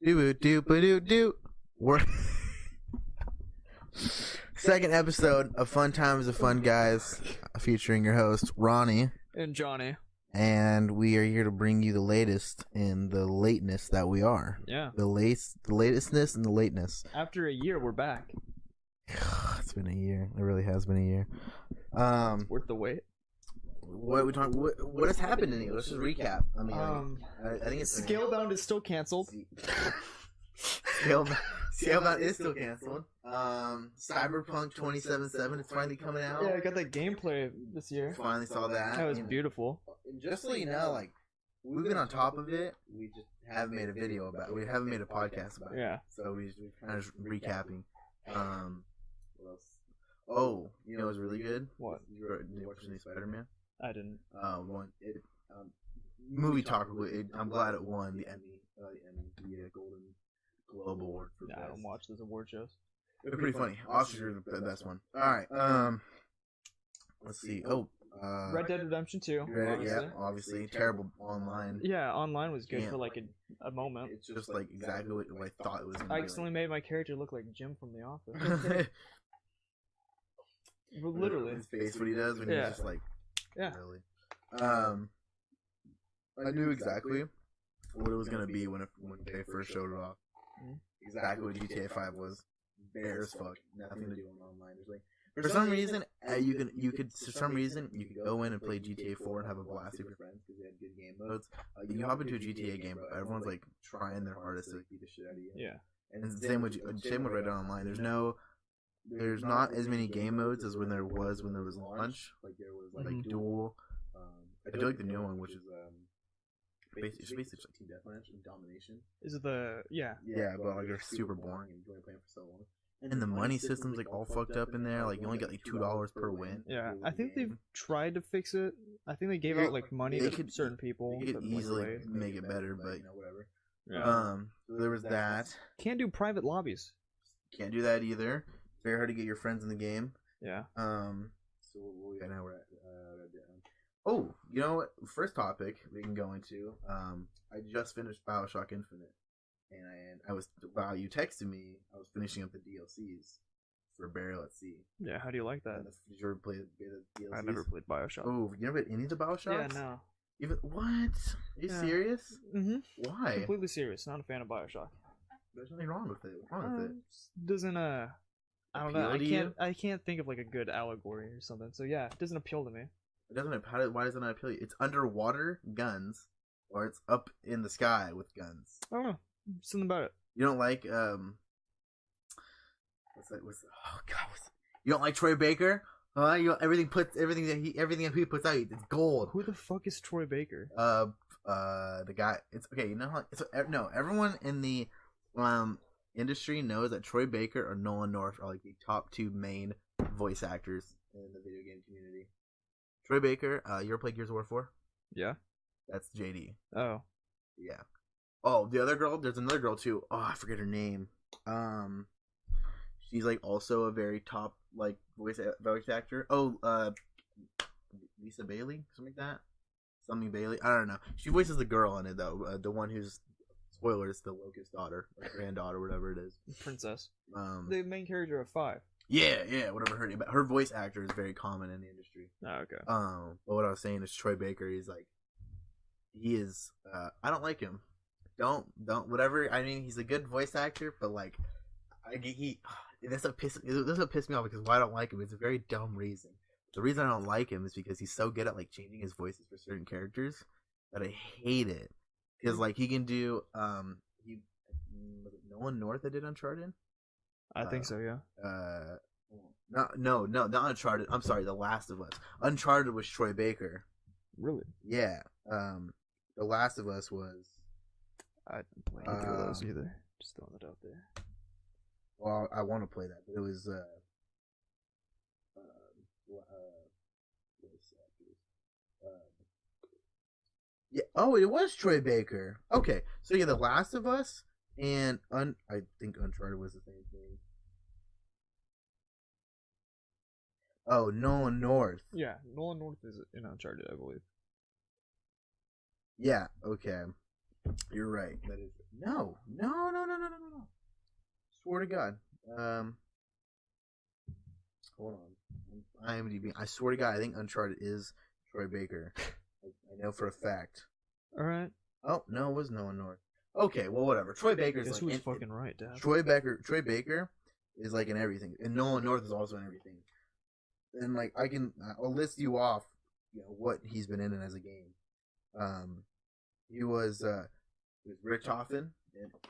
Do. We're second episode of Fun Times of Fun Guys, featuring your host Ronnie, And Johnny. and we are here to bring you the latest in the lateness that we are. Yeah. The latestness and the lateness. After a year, we're back. It's been a year. It really has been a year. Worth the wait. What are we talking? What has happened in here? Let's just recap. I mean, I think it's Scalebound is still canceled. Scalebound is still canceled. Cyberpunk 2077 is finally coming out. Yeah, I got that gameplay this year. Finally saw that. That was beautiful. And just so you know, like, we've been on top of it. We just haven't made a video about it. We haven't made a podcast about it. Yeah. So we're kind of recapping. What else? Oh, you know what's really good? What? Did you watch the new Spider-Man? I didn't. Movie Talk. I'm glad it won the Emmy, the Golden Globe Award for Nah, I don't watch those award shows. They're pretty funny. Oscars are the best one. All right. Let's see. Red Dead Redemption 2. Yeah, obviously terrible online. Yeah, online was good Yeah. for like a moment. It's just like exactly what I thought it was. I accidentally made my character look like Jim from The Office. Literally. His face, what he does when Yeah. he's just like, Yeah. really. I knew exactly what it was gonna be when they first showed it off. Mhm. Exactly what GTA 5 was. Bare as fuck. Nothing to do on online. There's like, for some reason, you could go in and play GTA 4 and have a blast with your friends because they had good game modes. You can hop into a GTA game, but everyone's like trying their hardest to like, beat the shit out of you. Yeah. And it's the same with Red Dead Online. There's not as many game modes as when there was launch. Like there was like dual. I do like the new one, which is basically like Team Deathmatch and Domination. Is it the yeah? Yeah, but like they're super boring and you only play them for so long. And the money system's like all fucked up in there. Like you only get like $2 per win. Yeah, I think they've tried to fix it. I think they gave out like money to certain people. They could that, like, easily played. make it better, but you know, whatever. Yeah. So there was that. Can't do private lobbies. Can't do that either. It's very hard to get your friends in the game. Yeah. So what we got now? We're at oh, you know what? First topic we can go into. I just finished BioShock Infinite, and you texted me. I was finishing up the DLCs for Burial at Sea. Yeah. How do you like that? Did you ever play the DLCs? I never played BioShock. Oh, you never played any of the BioShocks? Yeah, no. Even what? Are you serious? Mm-hmm. Why? Completely serious. Not a fan of BioShock. There's nothing wrong with it. What's wrong with it? Doesn't I don't know. Appeal to you? I can't think of like a good allegory or something. So yeah, it doesn't appeal to me. It doesn't. Why does it not appeal to you? It's underwater guns, or it's up in the sky with guns. I don't know. Something about it. You don't like oh god, you don't like Troy Baker? Everything that he puts out, it's gold. Who the fuck is Troy Baker? The guy. It's okay. You know how? No, everyone in the industry knows that Troy Baker or Nolan North are like the top two main voice actors in the video game community. Troy Baker, you ever play Gears of War 4? Yeah. That's JD. Oh. Yeah. Oh, the other girl, there's another girl too. Oh, I forget her name. She's like also a very top like voice actor. Oh, Lisa Bailey, something like that. Something Bailey. I don't know. She voices the girl in it though. The one who's, spoilers, the Locust daughter, or granddaughter, whatever it is. Princess. The main character of 5. Yeah, whatever her name. But her voice actor is very common in the industry. Oh, okay. But what I was saying is Troy Baker. He is. I don't like him. Don't whatever. I mean, he's a good voice actor, but like, this will piss me off because why I don't like him. It's a very dumb reason. The reason I don't like him is because he's so good at like changing his voices for certain characters that I hate it. Because like he can do was it Nolan North that did Uncharted? I think so, yeah. No, not Uncharted. I'm sorry, The Last of Us. Uncharted was Troy Baker. Really? Yeah. The Last of Us was. I didn't play either of those either. Just throwing it out there. Well, I want to play that, but it was. Yeah. Oh, it was Troy Baker. Okay, so yeah, The Last of Us and I think Uncharted was the same thing. Oh, Nolan North. Yeah, Nolan North is in Uncharted, I believe. Yeah. Okay. You're right. That is no. Swear to God. Hold on. IMDb. I swear to God, I think Uncharted is Troy Baker. I know for a fact. All right. Oh no, it was Nolan North. Okay, well whatever. Troy Baker's Guess like who's fucking right, Dad? Troy Baker is like in everything, and Nolan North is also in everything. And like I'll list you off, what he's been in as a game. He was Richthofen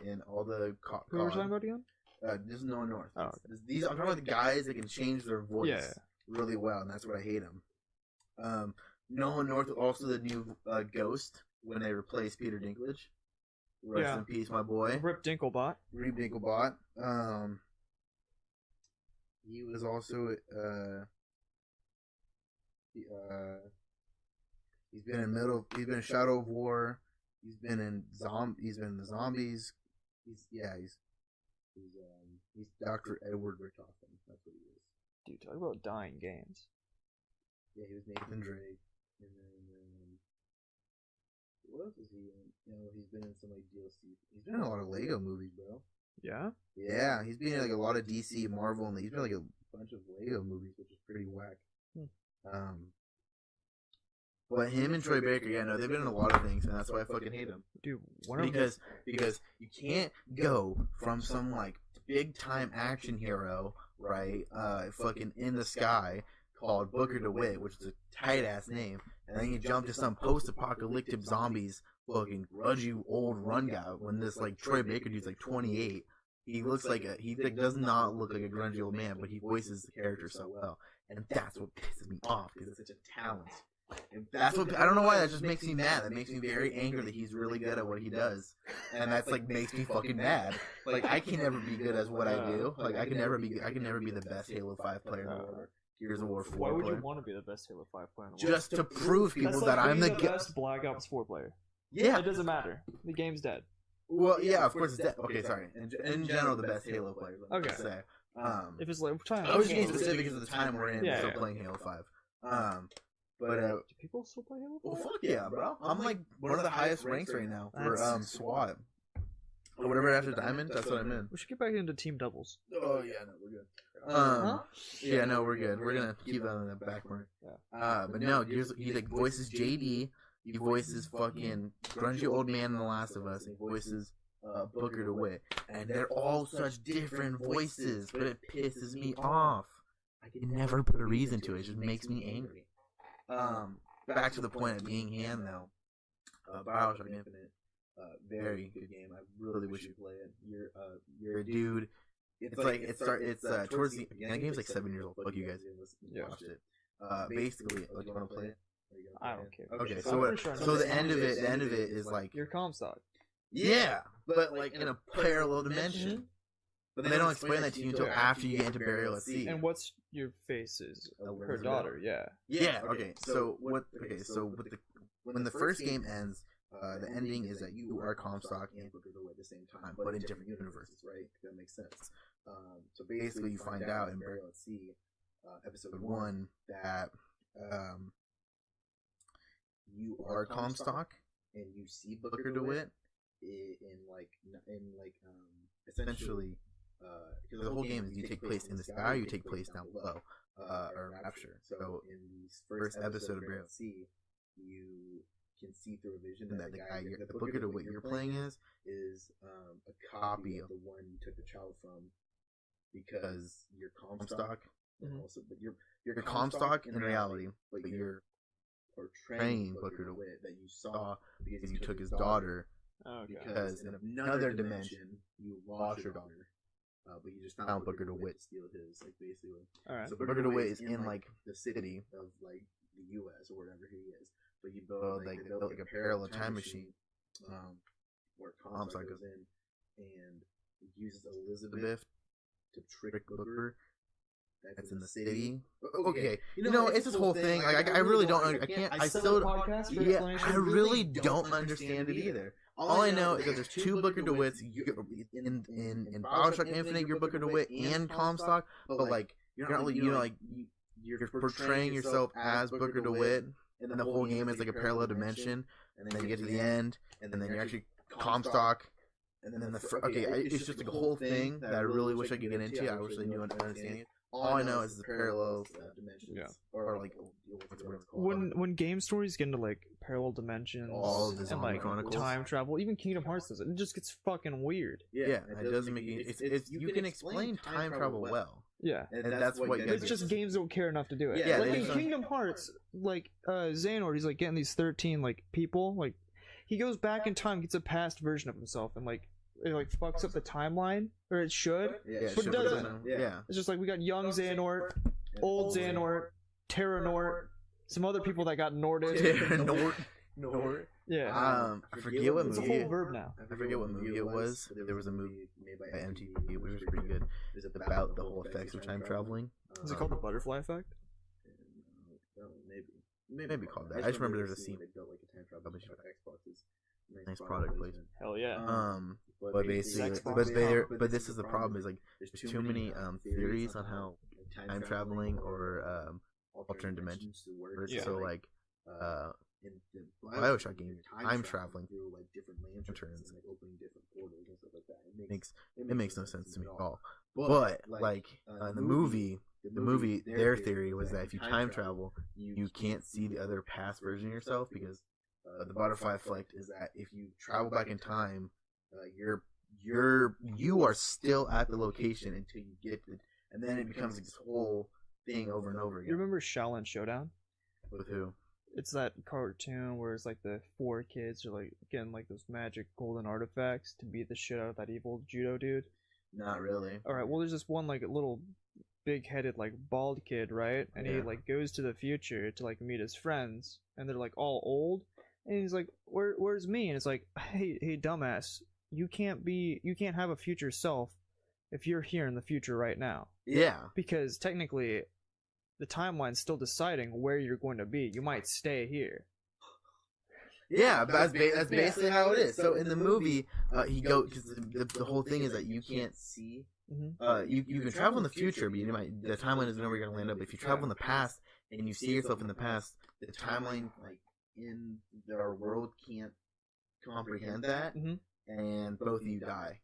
in all the. Who were we talking about again? This is Nolan North. Oh, okay. These I'm talking about the guys that can change their voice really well, and that's what I hate him. Nolan North also the new Ghost when they replaced Peter Dinklage. Rest in peace, my boy. Rip Dinklebot. He was also he's been in Shadow of War. He's been in the Zombies. He's Dr. Edward Richthofen. That's what he is. Dude, talk about dying games. Yeah, he was Nathan Drake. And then what else is he in? He's been in some like DLC. He's been in a lot of Lego movies, bro. Yeah? Yeah, he's been in like a lot of DC, Marvel, and he's been in like a bunch of Lego movies, which is pretty whack. But him and Troy Baker, they've been in a lot of things, and that's why I fucking hate him. Dude, because you can't go from some like big time action hero, right? Fucking in the sky called Booker DeWitt, which is a tight ass name, and then you jump to some post apocalyptic zombies fucking grudgy old run guy when this like Troy Baker dude's like 28. He looks like he does not look like a grungy old man, but he voices the character so well, and that's what pisses me off because it's such a talent. And that's what I don't know why that just makes me mad. That makes me very angry that he's really good at what he does, and that's like makes me fucking mad. Like I can never be good as what I do. Like I can never be the best Halo 5 player in the world. Gears of War 4 Why would player. you want to be the best Halo 5 player in the world? Just to prove people that's that like I'm being the best Black Ops 4 player. Yeah, it doesn't matter. The game's dead. Well, yeah, of course it's dead. Okay, sorry. In general, the best Halo player. Okay. Say. If it's like I was being specific because of the time we're in. We're still playing Halo 5. But do people still play Halo 5? Well, fuck yeah, bro. I'm like one of the highest ranks right now for SWAT. Or whatever after Diamond, that's what I'm in. We should get back into team doubles. Oh yeah, no, we're good. Yeah, no, we're good. We're gonna keep that on the back burner. Yeah. But no, he like voices JD. He voices fucking grungy old man in The Last of Us. He voices Booker DeWitt, and they're all such different voices, but it pisses me off. I can never put a reason to it. It just makes me angry. Back to the point of being Han though. BioShock Infinite, very good game. I really wish you play it. You're a dude. It's towards the game's like 7 years old. Fuck you guys, watched it. Basically, like, you want to play it? I don't care. Okay, so the end of it is like your Comstock. Yeah, but like in a parallel dimension. But they don't explain that to you until after you get into Burial at Sea. And what's your face's her daughter? Yeah. Yeah. Okay. So what? Okay. So when the first game ends, the ending is that you are Comstock and Booker DeWitt at the same time, but in different universes, right? If that makes sense. So basically, you find out in Burial at Sea, episode 1, that you are Comstock and you see Booker DeWitt essentially. Because the whole game is you take place in the sky, or you take place down below, or Rapture. So in the first episode of Burial at Sea, you can see through a vision that the Booker DeWitt you're playing is a copy of the one you took the child from, because you're Comstock. Also, but you're Comstock in reality, but you're portraying Booker DeWitt that you saw because you took his daughter. Because in another dimension you lost your daughter. But you just found Booker DeWitt to steal his, like, basically. Alright. So Booker DeWitt is in like the city of like the U.S. or wherever he is. But you build like a parallel time machine, where Comstock goes in and uses Elizabeth to trick Booker. That's in the city. Okay, it's this whole thing. Like I really don't. I can't. I still. Yeah, I really don't understand it either. All I know is that there's 2 Booker DeWitts. In BioShock Infinite, you're Booker DeWitt and Comstock, but like you're not like you're portraying yourself as Booker DeWitt, and then the whole game is like a parallel dimension, and then you get to the end, and then you're actually Comstock, and then it's just like a whole thing that I really wish I could get into. I wish I knew and understanding it. All I know is the parallel dimensions, or like what's it called? When game stories get into like parallel dimensions and like time travel, even Kingdom Hearts does it. It just gets fucking weird. Yeah, it doesn't make it's you can explain time travel well. Yeah, and that's what. It's just games don't care enough to do it. Yeah, like in Kingdom Hearts, like Xehanort, he's like getting these 13 like people. Like he goes back in time, gets a past version of himself, and like it like fucks up the timeline, or it should, but it doesn't. Yeah, it's just like we got young Xehanort, old Xehanort, Terranort, some other people that got Norted. Nort. Yeah. I forget what movie. It's a whole verb now. I forget what movie it was. There was a movie made by MTV, which was pretty good. It was about the whole effects of time traveling. Is it called the Butterfly Effect? Maybe called that. I just remember there's a scene. Nice product placement. Hell yeah. But basically, but this is the problem. Is like there's too many theories on how time traveling or alternate dimensions work. So like in the BioShock game, time traveling through like different lanterns and like opening different portals and stuff like that. It makes no sense to me at all. But like in the movie, their theory was that if you time travel, you can't see the other past version of yourself because the butterfly effect is that if you travel back in time, you are still at the location until you get to, and then it becomes like this whole thing over and over again. You remember Shaolin Showdown? With who? It's that cartoon where it's like the 4 kids are like getting like those magic golden artifacts to beat the shit out of that evil judo dude. Not really. Alright, well there's this one like little big-headed like bald kid, right? And he like goes to the future to like meet his friends, and they're like all old, and he's like, where's me? And it's like, hey dumbass, you can't have a future self if you're here in the future right now. Yeah. Because technically the timeline's still deciding where you're going to be. You might stay here. Yeah, but that's basically how it is. So in the movie, because the whole thing is that you can't see. You can travel in the future, but the timeline isn't know where you're gonna land up. But if you travel in the past and you see yourself in the past, the timeline like in our world can't comprehend that, and both of you die.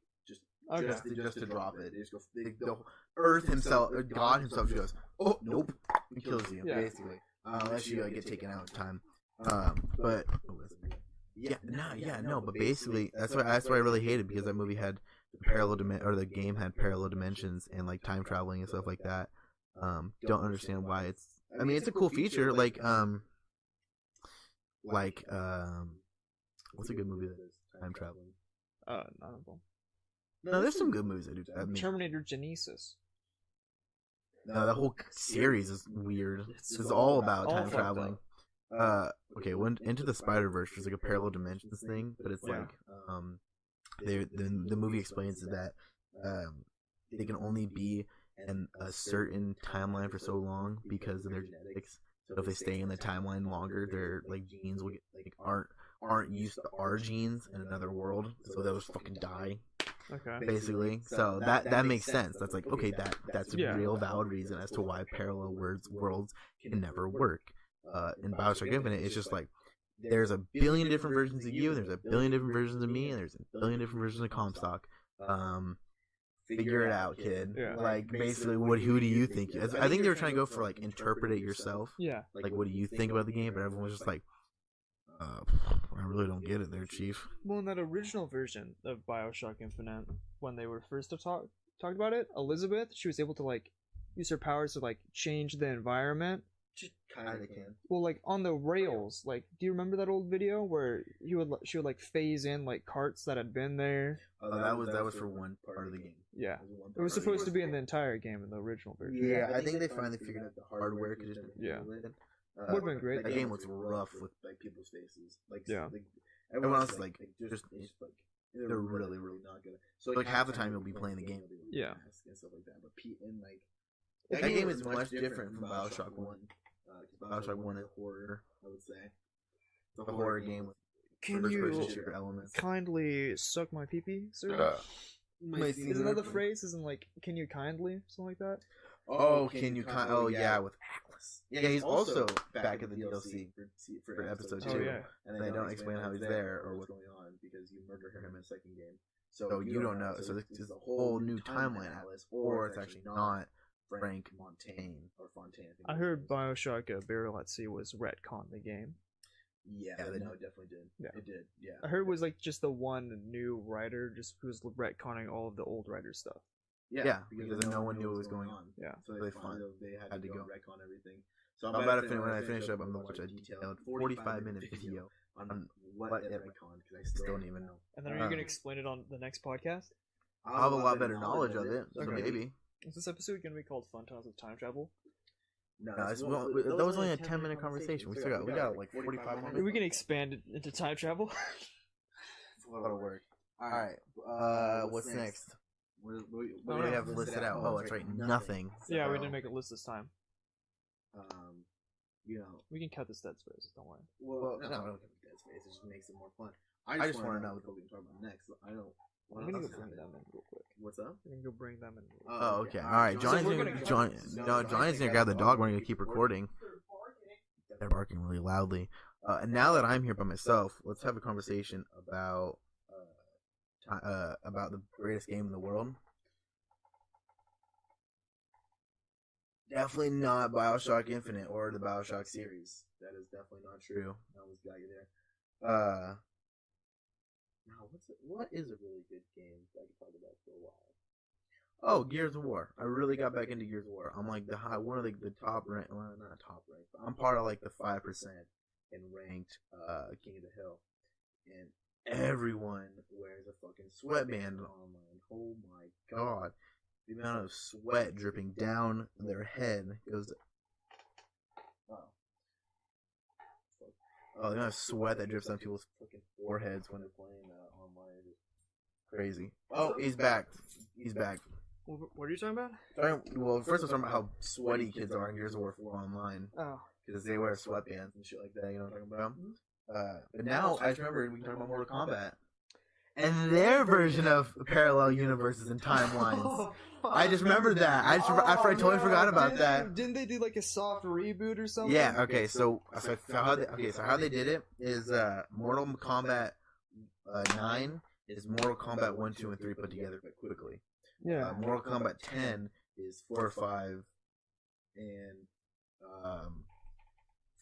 Just to drop it. Just go, the Earth himself, or God himself, just goes, oh nope, and kills you basically, unless you get taken out in time. But but basically that's why I really hated, because that movie had the game had parallel dimensions and like time traveling and stuff like that. Don't understand why it's a cool feature, like what's a good movie that is time traveling? None of them. No, there's some good movies that do that. Terminator Genesis. No, the whole series is weird. It's all about time traveling. Okay, Into the Spider-Verse is like a parallel dimensions thing, but it's like the movie explains that they can only be in a certain timeline for so long because of their genetics. So if they stay in the timeline longer, their like genes will get, like aren't used to our genes in another world, so they'll just fucking die. Okay. Basically, so that makes sense. That's like, okay, that's a real valid reason as to why parallel worlds can never work. In BioShock Infinite, it's just like there's a billion different versions of you, and there's a billion different versions of me, and there's a billion different versions of Comstock. Figure it out, kid. Yeah. Like basically, who do you think? I think they were trying to go for like interpret it yourself. Yeah. Like, what do you think about the game? But everyone was just like, I really don't get it there, Chief. Well, in that original version of BioShock Infinite, when they were first talked about it, Elizabeth, she was able to like use her powers to like change the environment. She kind of can. Well, like on the rails, like, do you remember that old video where she would like phase in like carts that had been there? Oh, that was for one part of the game. Yeah, it was supposed to be in the entire game in the original version. Yeah, I think they finally figured out the hardware could just would have been great. The game looks rough with like people's faces. Like, like everyone else is like just like they're really not good. So like half the time you'll be playing the game, and stuff like that. But that game is much different from BioShock 1. BioShock 1 is horror, I would say. It's a horror game with first-person shooter elements. Kindly suck my pee-pee, sir? Isn't that the phrase? Isn't like, can you kindly? Something like that? Oh, can you kind? Oh yeah, with Atlas. Yeah, he's also back in the DLC for episode 2. Oh, yeah. And they don't explain how he's there or what's going on because you murder him in the second game. So you don't know. So this is a whole new timeline, Atlas, or it's actually not Frank Montaigne or Fontaine. I heard Bioshock Burial at Sea was retcon the game. Yeah, no, it definitely did. Yeah. It did. Yeah. I heard it was like just the one new writer, just who's retconning all of the old writer stuff. Yeah, because no one knew what was going on. Yeah, so they had to go retcon everything. So I'm about to finish. When I finish up, I'm gonna watch a detailed 45-minute video on what it retconned because I still don't even know. And then are you gonna explain it on the next podcast? I'll have a lot better knowledge of it, so maybe. Is this episode gonna be called "Fun Times with Time Travel"? No, that was only a 10-minute conversation. We got like 45 minutes. We can expand it into time travel. It's a lot of work. All right, what's next? What do we have listed out? Oh, that's right, nothing. Yeah, we didn't make a list this time. You know, we can cut this dead space. Don't worry. Well, no, I don't cut the dead space. It just makes it more fun. I just want to know what we can talk about next. I don't. I'm gonna go bring them in real quick. What's up? I'm gonna go bring them in. Oh, okay. All right. Johnny's gonna grab the dog. We're gonna keep recording. They're barking really loudly. And now that I'm here by myself, let's have a conversation about the greatest game in the world. Definitely not BioShock Infinite or the BioShock series. That is definitely not true. I almost got you there. Now, what is a really good game that I could talk about for a while? Oh, Gears of War. I really got back into Gears of War. I'm like one of the top rank, well, not top rank, but I'm part of like the 5% in ranked King of the Hill, and everyone wears a fucking sweatband online. Oh my god, the amount of sweat dripping down their head goes. Oh, the amount of sweat that drips on people's fucking foreheads when they're playing online is crazy. Oh, he's back. He's back. What are you talking about? Well, first I was talking about how sweaty kids are in Gears of War 4 online. Oh. Because they wear sweatbands and shit like that, you know what I'm talking about? But now, I just remember we can talk about Mortal Kombat. And their version of parallel universes and timelines. Oh, I just remembered that. I totally forgot about that. Didn't they do like a soft reboot or something? Yeah. Okay. So how they did it is Mortal Kombat 9 is Mortal Kombat 1, 2, and 3 put together quickly. Yeah. Mortal Kombat 10 is 4, 5, and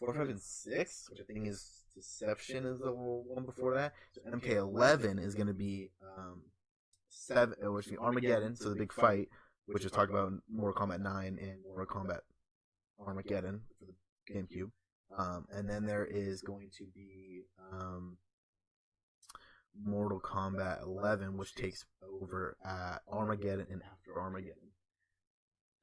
4, 5, and 6, which I think is Deception is the one before that. So MK11 is going to be 7, which is Armageddon, so the big fight, which is talked about in Mortal Kombat 9 and Mortal Kombat Armageddon for the GameCube. And then there is going to be Mortal Kombat 11, which takes over at Armageddon and after Armageddon.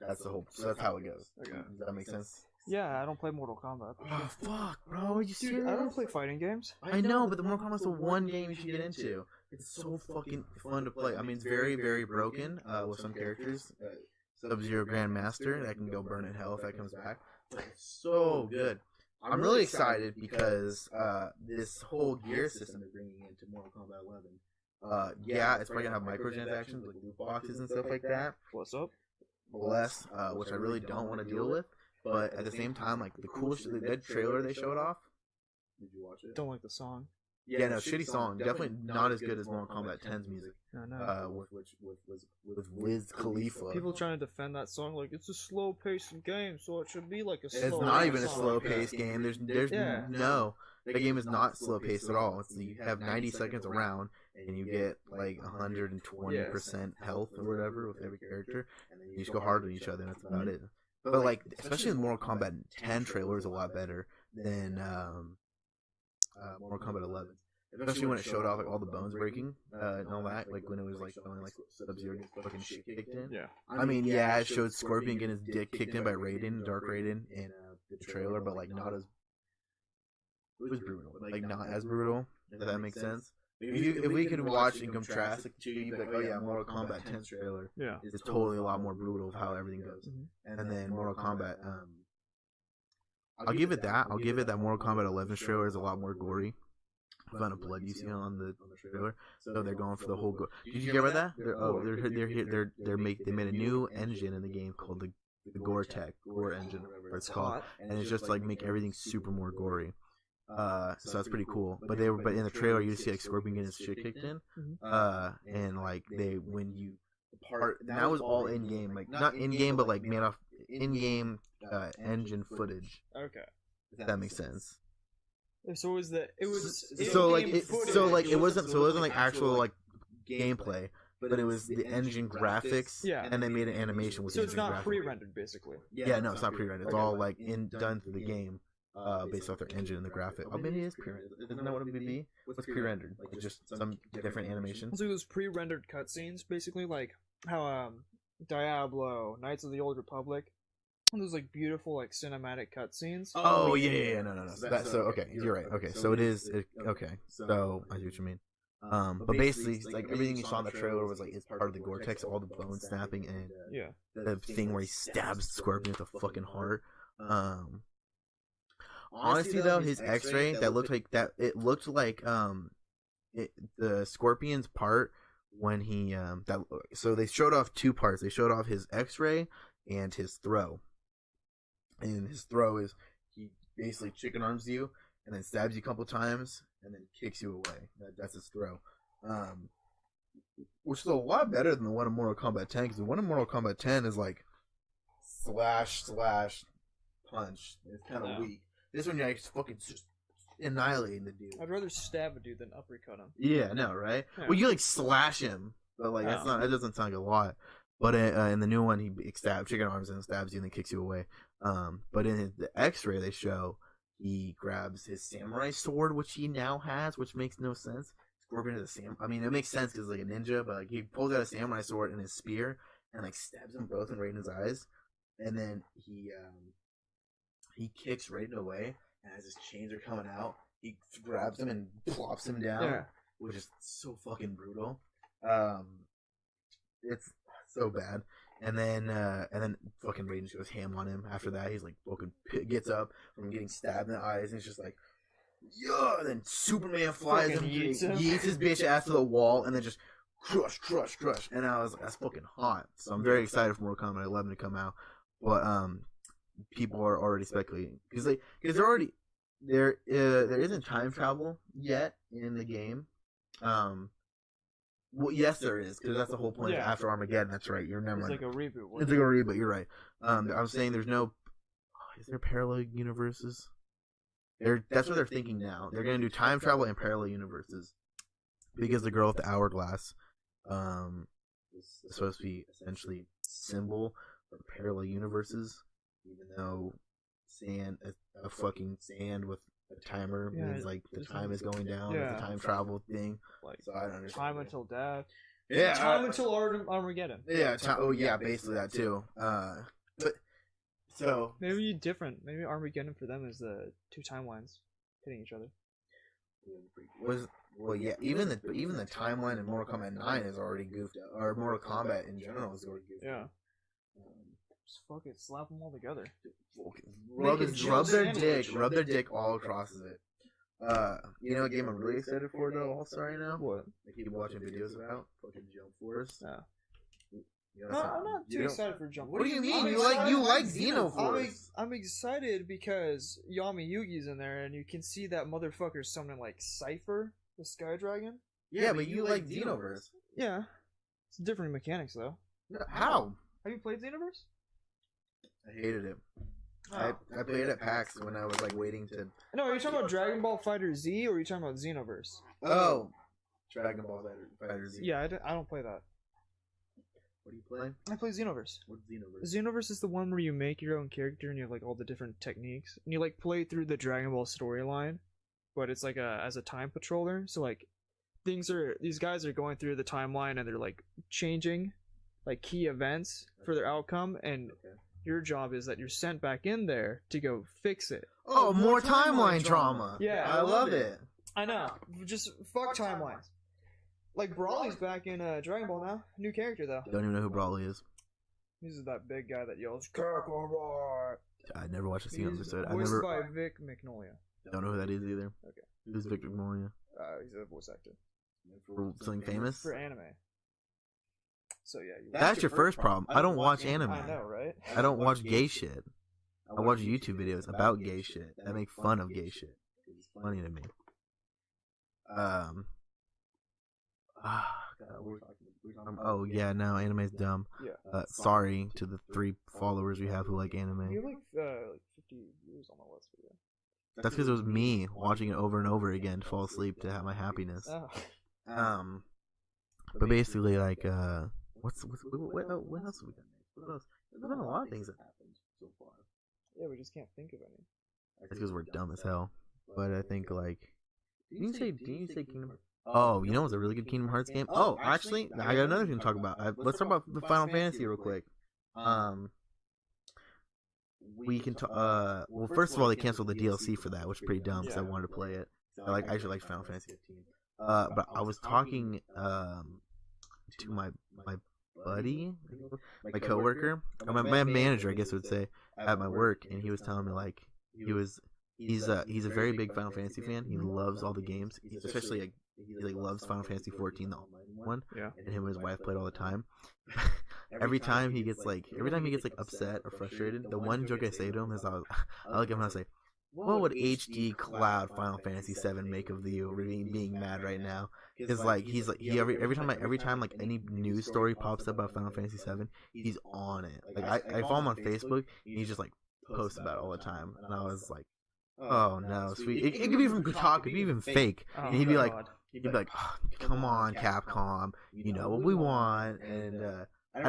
That's the whole. So that's how it goes. Okay. Does that make sense? Yeah, I don't play Mortal Kombat. Oh fuck, bro! Are you serious? I don't play fighting games. I know, but the Mortal Kombat's the one game you should get into. It's so fucking fun to play. I mean, it's very, very broken with some characters. Sub-Zero Grandmaster that can go burn in hell if that comes back. But it's so good. I'm really excited because this whole gear system they're bringing into Mortal Kombat 11. Yeah, it's probably gonna have microtransactions like loot boxes and stuff like that. What's up? Less, which I really don't want to deal with. But at the same time, like the coolest, that trailer they showed off. Did you watch it? Don't like the song. Yeah, no, shitty song. Definitely not as good as Mortal Kombat 10's music. No. With Wiz Khalifa. People trying to defend that song like it's a slow paced game, so it should be like a slow. It's not even a slow paced game. There's no. The game is not slow paced at all. You have 90 seconds around, and you get like 120% health or whatever with every character, and then you just go hard on each other, and that's about it. But like, especially the Mortal Kombat 10 trailer is a lot better than Mortal Kombat 11. Especially when it showed off like all the bones breaking and all that, like when it was like showing like Sub-Zero getting fucking shit kicked in. Yeah. I mean, yeah, it showed Scorpion getting his dick kicked in by Raiden, Dark Raiden, in the trailer, but like not as. It was brutal, like not as brutal. If that makes sense. If we could watch and contrast the two, you'd be like, oh yeah, Mortal Kombat 10's trailer is totally a lot more brutal of how everything goes. Mm-hmm. And then Mortal Kombat, I'll give it that. I'll give it that Mortal Kombat 11's trailer is a lot more gory. The amount of blood you see on the trailer, so they're going for the whole. Did you hear about that? They made a new engine in the game called the Gore engine, whatever it's called, and it's just like make everything super more gory. So that's pretty cool. But in the trailer you see like Scorpion getting his shit kicked in, and like when you that was all in game, like not in game, but like made off in game engine footage. Okay, If that makes sense. So it was it wasn't like actual like gameplay, but it was the engine graphics, and they made an animation with. So it's not pre-rendered, basically. Yeah, no, it's not pre-rendered. It's all like done through the game, based off their engine and the graphic. Oh, maybe it is pre-rendered. Isn't that what it would be? What's pre-rendered? Like just some different animation. So those pre-rendered cutscenes, basically, like how Diablo, Knights of the Old Republic. Those like beautiful like cinematic cutscenes. Oh yeah. No. So okay, you're right. Okay, so it is. Okay, so I see what you mean. But basically, like everything you saw in the trailer was like it's part of the Gore-Tex, all the bone snapping and the thing where he stabs Scorpion with a fucking heart. Honestly though, his X-ray that looked like that. It looked like the Scorpion's part when he So they showed off two parts. They showed off his X-ray and his throw. And his throw is he basically chicken arms you and then stabs you a couple times and then kicks you away. That's his throw. Which is a lot better than the one in Mortal Kombat 10, because the one in Mortal Kombat 10 is like slash punch. It's kind of weak. This one you're like fucking just annihilating the dude. I'd rather stab a dude than uppercut him. Yeah, no, right? Yeah. Well, you like slash him, but like that's not. That doesn't sound like a lot. But in the new one, he stabs chicken arms and stabs you and then kicks you away. But in the X-ray they show, he grabs his samurai sword, which he now has, which makes no sense. Scorpion is a samurai. I mean, it makes sense because like a ninja, but like he pulls out a samurai sword and his spear and like stabs them both right in his eyes, and then he kicks Raiden away, and as his chains are coming out, he grabs him and plops him down, which is so fucking brutal. It's so bad. And then fucking Raiden just goes ham on him. After that, he's like fucking gets up from getting stabbed in the eyes, and he's just like, yeah. And then Superman flies him, yeets his bitch ass to the wall, and then just crush. And that's fucking hot. So I'm very excited for Mortal Kombat 11 to come out. But people are already speculating because they're already there isn't time travel yet in the game. Well, yes, there is, because that's the whole point of After Armageddon. That's right. You remember? It's like a reboot. It's like a reboot. You're right. I'm saying there's no. Is there parallel universes? That's what they're thinking now. They're gonna do time travel and parallel universes, because the girl with the hourglass, is supposed to be essentially symbol of parallel universes, even though a fucking sand with a timer means like the time is going down. It's a time travel thing. Like, so I don't understand. Time until death. Yeah. Time until Armageddon. Yeah. Basically that too. But so maybe different. Maybe Armageddon for them is the two timelines hitting each other. Even the timeline in Mortal Kombat 9 is already goofed up, or Mortal Kombat in general is already goofed up. Just fuck it, slap them all together. Rub their dick all across it. You know what game I'm really excited for though? Also right now, what? I keep watching videos about fucking Jump Force. No, I'm not too excited for Jump Force. What do you mean? You like Xenoforce? I'm excited because Yami Yugi's in there, and you can see that motherfucker summoning like Cypher, the Sky Dragon. Yeah, but you like Xenoverse. Yeah, it's different mechanics though. How? Have you played Xenoverse? I hated it. I played it at PAX when I was like waiting to. No, are you talking about Dragon Ball Fighter Z or are you talking about Xenoverse? Oh, Dragon Ball Fighter Z. Yeah, I don't play that. What do you play? I play Xenoverse. What's Xenoverse? Xenoverse is the one where you make your own character and you have like all the different techniques and you like play through the Dragon Ball storyline, but it's like as a time patroller. So like these guys are going through the timeline and they're like changing like key events for their outcome, and your job is that you're sent back in there to go fix it. Oh, more timeline trauma. Yeah, I love it. I know. Just fuck timelines. Like Brawly's back in Dragon Ball now. New character though. Don't even know who Brawly is. He's that big guy that yells Kakarot. I never watched a scene episode. Voiced by Vic Magnolia. Don't know who that is either. Okay. Who's Vic Magnolia? He's a voice actor. For something famous? For anime. So yeah, That's your first problem. I don't watch anime. I know, right? I don't watch gay shit. I watch YouTube videos about gay shit that make fun of gay shit. It's funny to me. Oh yeah, no, anime's dumb. Yeah. Sorry to the 3 followers we have who like anime. You have like 50 views on the last video. That's because it was me watching it over and over again to fall asleep to have my happiness. Oh. But basically, like, what else have we done? What else? There's been a lot of things that happened so far. Yeah, we just can't think of any. That's because we're dumb as hell. But I think, like, didn't you say Kingdom Hearts? Oh, you know what's a really good Kingdom Hearts game? Oh, actually, I got another thing to talk about. Let's talk about the Final Fantasy real quick. We can talk. Well, first of all, they canceled the DLC for that, which is pretty dumb because I wanted to play it. I actually like Final Fantasy 15. But I was talking to my buddy, my coworker, or my manager, I guess I would say, at my work, and he was telling me like he's a very big Final Fantasy fan. He loves all the games, especially like he loves Final Fantasy 14, the online one. Yeah. And him and his wife played all the time. every time he gets upset or frustrated, the one joke I say to him is I look at him and I say, what would HD Cloud Final Fantasy 7 make of you being mad right now? Because like every time like any news story pops up about Final Fantasy 7, he's on it. Like I follow him on Facebook, and he just like posts about it all the time, and I was like, oh no, sweet. It could be from Kotaku, it could be even fake, and he'd be like, oh, come on, Capcom, you know what we want, and I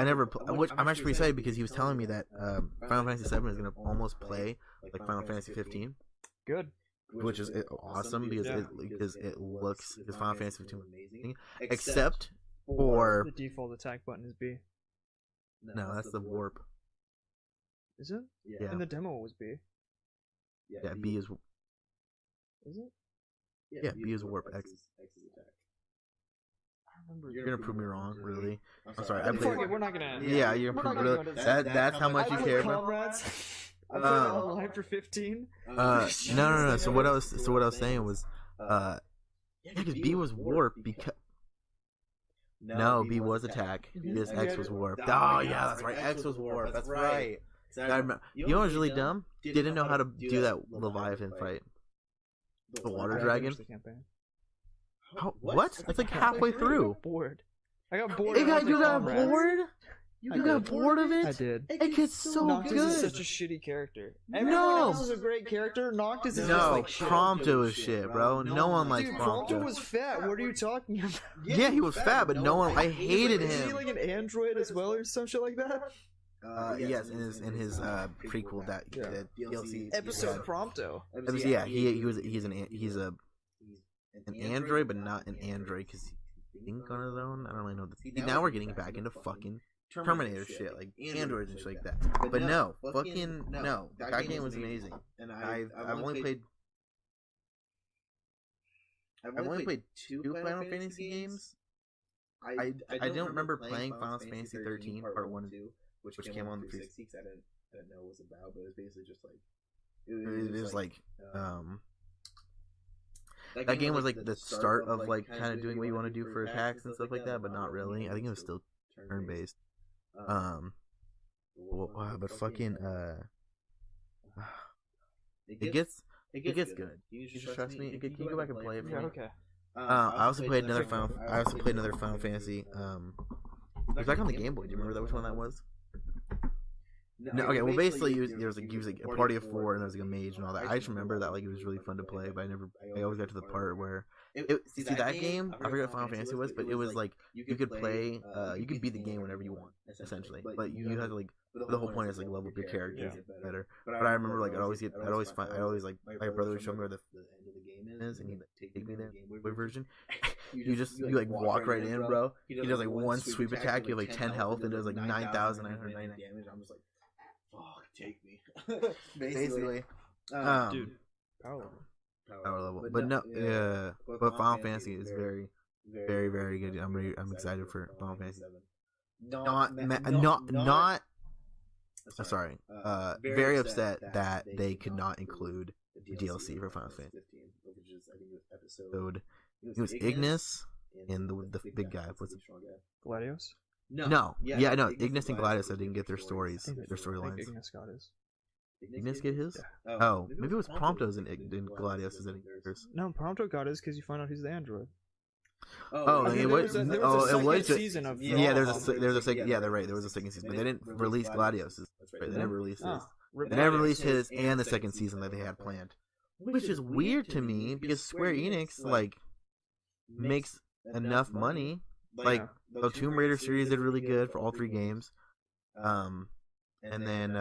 never which I'm actually excited because he was telling me that Final Fantasy 7 is gonna almost play like Final Fantasy 15. Good. Which is awesome because Final Fantasy 15 was amazing, except for the default attack button is B. No, that's the warp. Is it? Yeah. And the demo was B. Yeah, B is. Is it? Yeah, B is warp. X is attack. You're gonna prove me wrong, really? I'm sorry. We're not gonna. Yeah, you're gonna prove me really. That's how much you care, bro. I'm online for 15. No. So what I was saying was, because B was warp because. No, B was attack. Because X was warp. Oh yeah, that's right. X was warp. That's right. You know what's really dumb? Didn't know how to do that Leviathan fight. The water dragon. What? That's like halfway through. Bored. I got bored. You got bored? You got bored of it? I did. It gets so Noctis good. is such a shitty character. Everyone No. else is a great character. Noctis is just No, like shit. Prompto is shit, bro. No one likes Dude, Prompto. Prompto was fat. What are you talking about? Yeah, he was fat, but no one. I hated Is he him. like an android as well, or some shit like that? Yes, in his prequel that DLC Episode Prompto. Yeah, he's an android, but not an android because he think on his own. I don't really know. Now we're getting back into fucking Terminator shit, like androids and shit like that. But no, fucking no. That game was amazing, and I've only played 2 Final Fantasy games. I don't remember playing Final Fantasy 13 Part 1 and 2, which came on the 360 because I didn't know what it was about, but it was basically just like it was like that game was like the start of like kind of doing what you want to do for attacks and stuff like that, but not really. I think it was still turn based. But fucking it gets good. You just trust me. Can you go back and play it for me? Yeah, okay. I also played another Final Fantasy. It was back on the Game Boy. Do you remember which one that was? No, okay. Well, basically, there was like a party of 4, and there was like a mage and all that. I just remember that like it was really fun to play, but I always got to the part where see that game. I forget what Final Fantasy was, but it was like you could play, you could beat the game whenever you want, essentially. But you had to like the whole point is like level up your character better. But I remember like I'd always like my brother would show me where the end of the game is, and he'd like take me there, Game Boy version. You like walk right in, bro. He does like one sweep attack, you have like 10 health, and does like 9,999 damage. I'm just like, fuck, take me. Basically. Dude, power level. But no, yeah. But Final Fantasy is very, very, very good. I'm excited for Final Fantasy. Very upset that they could not include the DLC for Final Fantasy 15, which is I think it was episode. It was Ignis and the big guy. What's it? Gladios? No, yeah, no. Ignis and Gladius, I didn't get their stories, their I think storylines. Ignis got his. Ignis get his? Yeah. Oh, maybe it was Prompto's and Gladius is in theirs. No, Prompto got his because you find out he's the android. Oh, I mean, it there was. was a Oh, it second was. season of Yeah, there's From. a second. Yeah, they're right. There was a second season, but they didn't release Gladius's. Right, they never released his. Oh, rip They never Gladius. released his and the second season that they had planned, which is weird to me because Square Enix like makes enough money. Like Yeah. the Tomb Raider series did really good for all 3 games. And then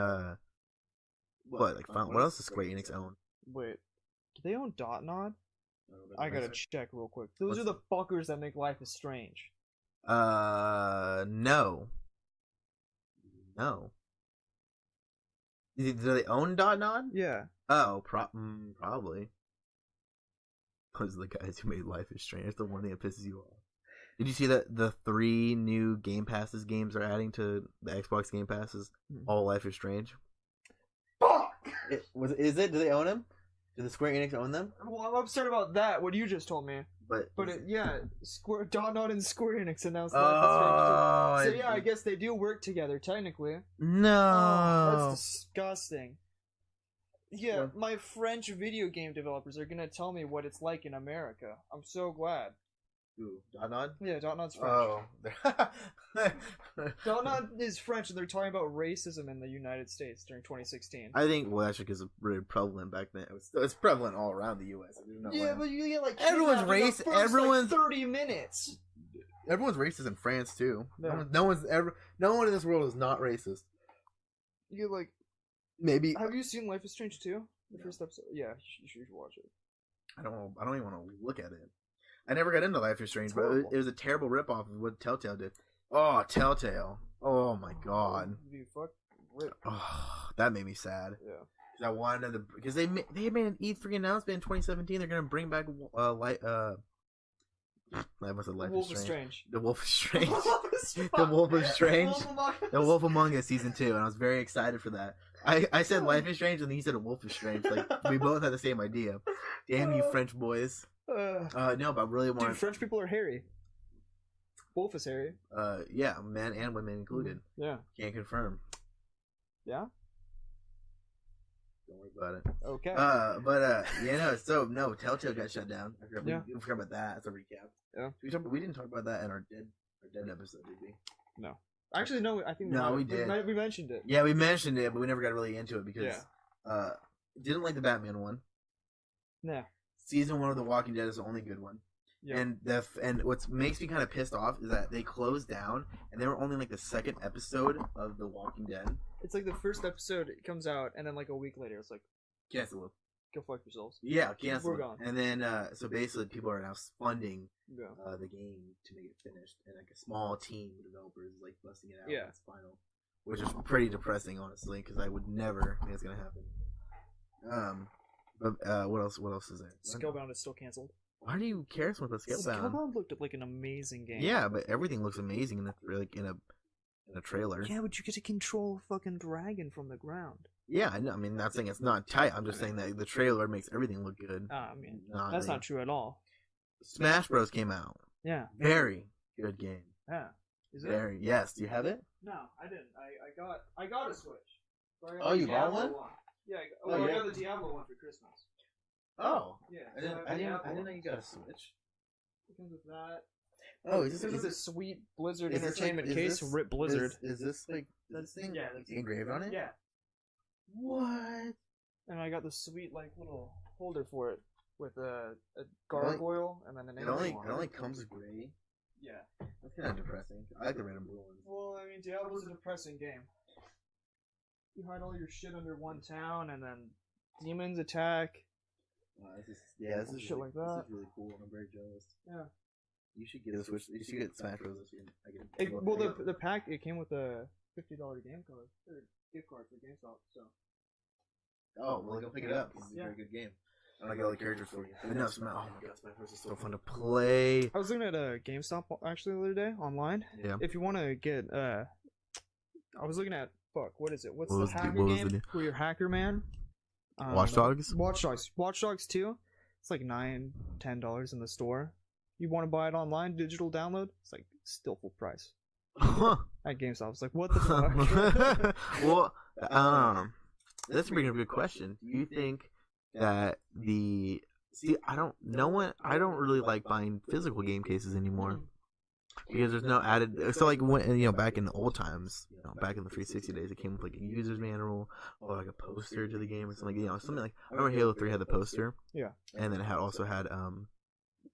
what what else does Square Enix own? Wait, do they own Dotnod? I gotta check real quick. Those are the fuckers that make Life is Strange. No. Do they own Dotnod? Yeah. Oh, probably. Those are the guys who made Life is Strange. That's the one thing that pisses you off. Did you see that the 3 new Game Passes games are adding to the Xbox Game Passes? All Life is Strange. Fuck! Is it? Do they own them? Do the Square Enix own them? Well, I'm upset about that. What you just told me. But Dotnod and Square Enix announced Oh, Life is Strange 2. So yeah, I guess they do work together technically. No. That's disgusting. Yeah, my French video game developers are gonna tell me what it's like in America. I'm so glad. Ooh, Dotnod? Yeah, Dotnod's French. Oh. Dotnod is French, and they're talking about racism in the United States during 2016. I think, well, that's because it's really prevalent back then. It's prevalent all around the U.S. But you get like Everyone's kidnapped in the racist. first, Everyone's 30 minutes. Everyone's racist in France too. Yeah. No one in this world is not racist. You get like. Maybe Have you seen Life is Strange 2? The first episode? Yeah, you should watch it. I don't even want to look at it. I never got into Life is Strange, It's but horrible. it was a terrible ripoff of what Telltale did. Oh, Telltale! Oh my god! Dude, fuck. Rip. Oh, that made me sad. Yeah. 'Cause I wanted to, because they made an E3 announcement in 2017. They're gonna bring back I must have Life Wolf is is Strange. Strange. The Wolf is Strange. The The Wolf is Strange. Wolf Among Us. The Wolf Among Us season 2, and I was very excited for that. I said Life is Strange, and then he said Wolf is Strange. Like we both had the same idea. Damn you, French boys. No, but I really want. Dude, French people are hairy. Wolf is hairy. Yeah, men and women included. Yeah. Can't confirm. Yeah? Don't worry about it. Okay. Yeah, no. So no, Telltale got shut down. Yeah. We forgot about that. That's a recap. Yeah. We didn't talk about that in our dead episode, did we? No. Actually, no. I think No, we did. We mentioned it. Yeah, we mentioned it, but we never got really into it because Yeah. didn't like the Batman one. Yeah. Season 1 of The Walking Dead is the only good one. Yeah. And what makes me kind of pissed off is that they closed down, and they were only like the 2nd episode of The Walking Dead. It's like the first episode comes out, and then like a week later, it's like, Cancel it. go fuck yourselves. Yeah, cancel. We're it. gone. And then so basically, people are now funding Yeah. the game to make it finished, and like a small team of developers is like busting it out. Yeah. When it's final, which is pretty depressing, honestly, because I would never think it's gonna happen. But what else? What else is there? Scalebound is still canceled. Why do you care so much about Scalebound? Scalebound looked like an amazing game. Yeah, but everything looks amazing in a trailer. Yeah, but you get to control a fucking dragon from the ground. Yeah, I know. I mean, not saying it's not tight. I'm just saying that the trailer makes everything look good. I mean, Not that's really. not true at all. Smash Bros came out. Yeah. Very good game. Yeah. Is it? Very. Yes. Do you have it? No, I didn't. I got a Switch. So I got Oh, the you bought Diablo one? Yeah, Oh, I yeah. got the Diablo one for Christmas. Oh. Yeah. I so didn't. have I the didn't. Diablo I didn't know one. you got a Switch. It comes with that. Oh, It comes with this sweet Blizzard is this Entertainment like- case. is Rip Blizzard. Is this like this thing? Yeah, that's engraved on it. Yeah. What? And I got the sweet like little holder for it with a gargoyle and then an It only on it only comes gray. Yeah. That's kind of depressing. I like the red and blue ones. Well, I mean, Diablo's a depressing game. You hide all your shit under one town, and then demons attack. This is Shit really, like that. This is really cool. I'm very jealous. Yeah. You should get a Switch. You should get Smash Bros. This year. Well, the pack it came with a $50 game card or gift card for GameStop. So. Oh, well, go pick it up. It's a Yeah. very good game. I like all the characters for you. But no, oh my god, Smash Bros. Is so fun to play. I was looking at a GameStop actually the other day online. Yeah. If you want to get I was looking at what is it? What's What the was the- hacker what was game the- where you're hacker man? Watch Dogs? Watch Dogs 2. It's like $9-10 in the store. You want to buy it online, digital download? It's like still full price. at GameStop. I was like, what the fuck? Well, that's bringing up a good question. Do you think that I don't really like buying physical game cases anymore because there's no added. So like when back in the old times, back in the 360 days, it came with like a user's manual or like a poster to the game or something. Something like I remember Halo 3 had the poster. Yeah. And then it also had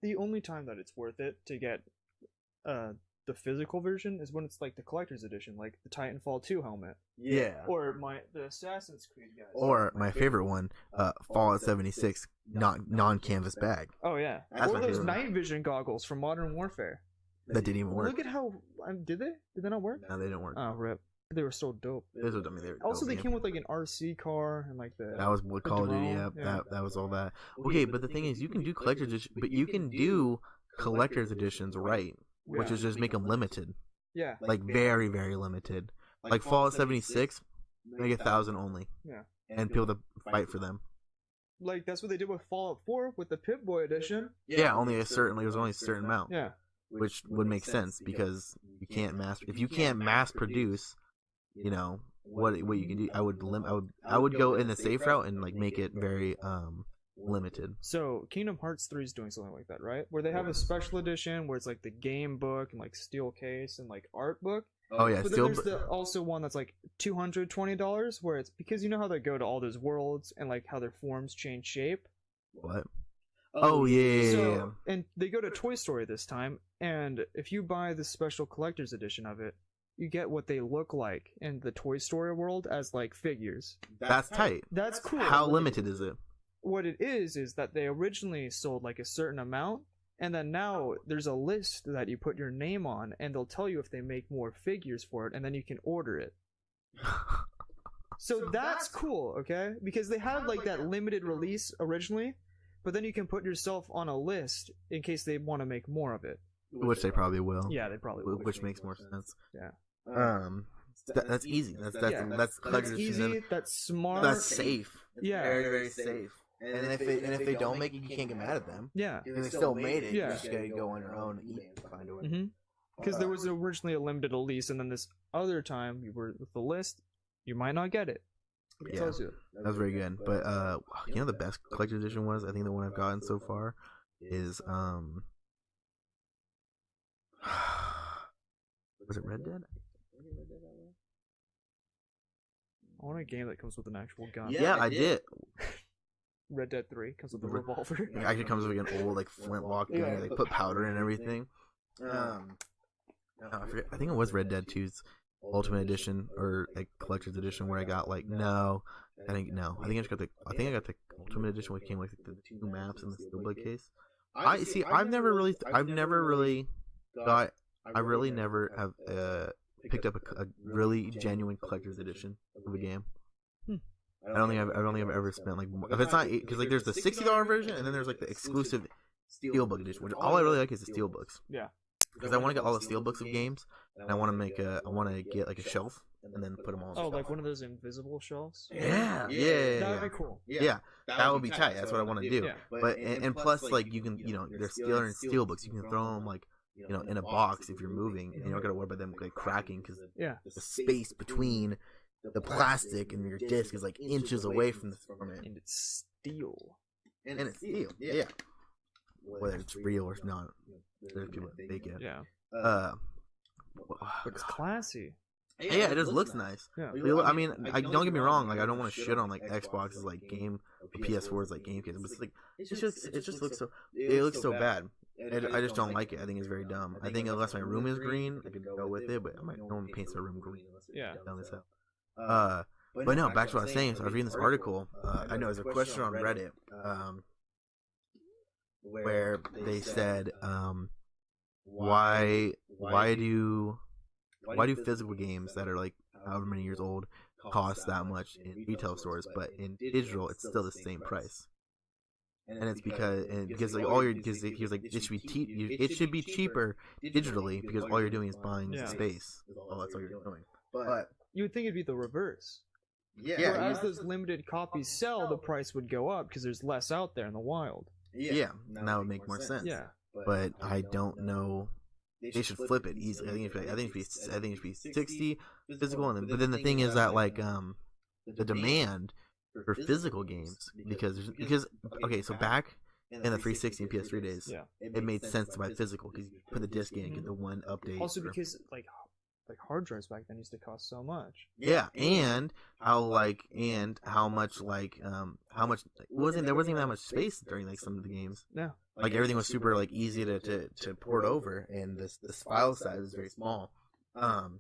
The only time that it's worth it to get the physical version is when it's like the collector's edition, like the Titanfall 2 helmet. Yeah. Or the Assassin's Creed guys. Or my favorite one, Fallout 76 non-canvas bag. Oh yeah. That's or my those favorite. night vision goggles from Modern Warfare. That didn't even work. Look at how did they not work? No, they didn't work. Oh rip. They were so dope. Those were, they were Also, dope, they yeah. came with like an RC car and like the. That was what Call of Duty. drone, Yeah, that was all that. Okay, but the thing is, you can do collector's edition, but you can do collector's editions right, which Yeah. is just make them limited, Yeah. like very very limited. Like Fallout 76, make 1,000 only. Yeah. And people to fight for them. Like that's what they did with Fallout 4 with the Pip-Boy edition. Yeah, only a certain. Like, it was only a certain amount. Yeah. Which would make sense because you can't if you can't mass produce, what you can do. I would go in the safe route and like make it very limited. So Kingdom Hearts 3 is doing something like that, right? Where they have a special edition where it's like the game book and like steel case and like art book. Oh yeah, But then there's also one that's like $220 where it's because you know how they go to all those worlds and like how their forms change shape. What? Oh yeah. So, and they go to Toy Story this time, and if you buy the special collector's edition of it, you get what they look like in the Toy Story world as like figures. That's tight. That's cool. How limited is it? What it is that they originally sold like a certain amount, and then now there's a list that you put your name on, and they'll tell you if they make more figures for it, and then you can order it. So that's cool, okay? Because they had like that limited release originally, but then you can put yourself on a list in case they want to make more of it. Which they probably will. Yeah, they probably will. Which makes more sense. Yeah. That's easy. That's That's collector's easy. edition. That's smart. That's safe. Yeah. Very very safe. And if they don't make it, you can't get mad at them. Yeah. Because they still made it. Yeah. You just gotta go on your own and eat and find a way. Mm-hmm. Because there was originally a limited release, and then this other time you were with the list, you might not get it. It Yeah. tells you. That was very good. But the best collector's edition was, I think the one I've gotten so far is was it Red Dead? I want a game that comes with an actual gun. Yeah, I did. Red Dead 3 comes with a revolver. It actually comes with like an old like flintlock gun. Yeah. They put powder in and everything. I forget. I think it was Red Dead 2's Ultimate Edition or like Collector's Edition where I got like I think I just got the Ultimate Edition which came with like, the 2 maps and the steelbook case. I've never really have picked up a really genuine collector's edition of a game. I don't think I've ever spent like if it's not because like there's the $60 version and then there's like the exclusive steelbook edition, which all I really like is the steelbooks. Yeah. Because I want to get all the steelbooks of games and I want to get like a shelf and then put them all. Oh, like one of those invisible shelves. Yeah. That'd be cool. Yeah, that would be tight. That's what I want to do. Yeah. But and plus like you can they're steelbooks. You can throw them like in a box if you're moving, and you don't gotta worry about them like cracking because Yeah. the space between the plastic and your disc is like inches away from it. And it's steel. And it's steel. Yeah. Whether it's real or not, there's people that fake it. Yeah. Uh, But it's classy. yeah, it just looks nice. Yeah. I mean, don't get me wrong. Like, I don't want to shit on like Xbox's like game, PS4's like game case, but it's like it just looks so bad. I just don't like it. I think it's very dumb. I think unless my room is green, I could go with it. But no one paints their room green unless it's Yeah. dumb as hell. But no, back to what I was saying. So I was reading this article. I know there's a question on Reddit, where they said, why do physical games that are like however many years old cost that much in retail stores, but in digital it's still the same price? And it's because like all you're because he was like it should be cheaper digitally because all you're doing is buying Yeah. space. That's all you're doing. But You would think it'd be the reverse. yeah, Whereas those limited copies sell, the price would go up because there's less out there in the wild. yeah, that would make more sense. Yeah. But I don't know they should flip it easily. I think it should be 60 physical, and then, but then the thing is that like the demand for physical games because okay, so back in the 360 and PS3 days, Yeah. it made sense to buy physical because you put the disc in and get the one update. Also because like hard drives back then used to cost so much. Yeah, and how much wasn't even that much space during like some of the games. Yeah. Like everything was super like easy to port over, and this file size is very small. But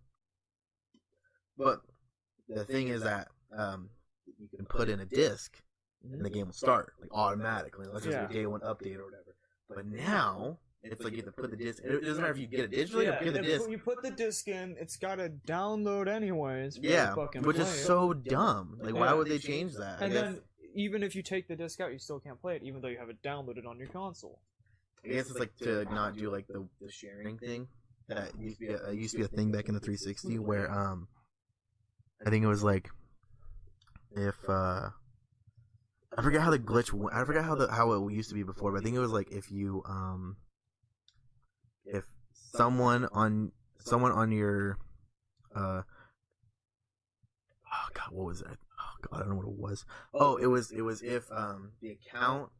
the thing is that you can put in a disc and the game will start like automatically. Let's just do a day one update or whatever. But now it's like you have to put the disc. It doesn't matter if you get it digitally or get the disc. You put the disc in, it's gotta download anyways. Yeah, which is so dumb. Like, why would they change that? And then even if you take the disc out, you still can't play it, even though you have it downloaded on your console. I guess it's like to not do like the sharing thing that used to be a thing back in the 360 where I think it was like if I forget how the glitch I forgot how it used to be before, but I think it was like if you if someone on your oh god, what was that? Oh god, I don't know what it was. Oh, it was if the account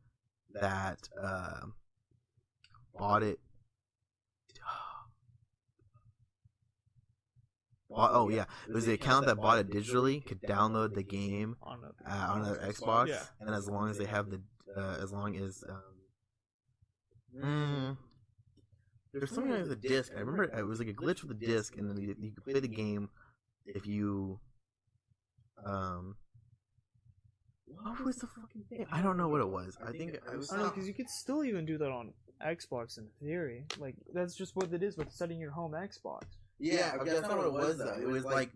that bought it it was the account that bought it digitally could download the game on their Xbox, and as long as they have the there's something like the disc. I remember it was like a glitch with the disc, and then you could play the game if you what was the fucking thing? I don't know what it was. I think I was. I don't know, because you could still even do that on Xbox in theory. Like that's just what it is with setting your home Xbox. Yeah, okay, that's not what it was though. It was like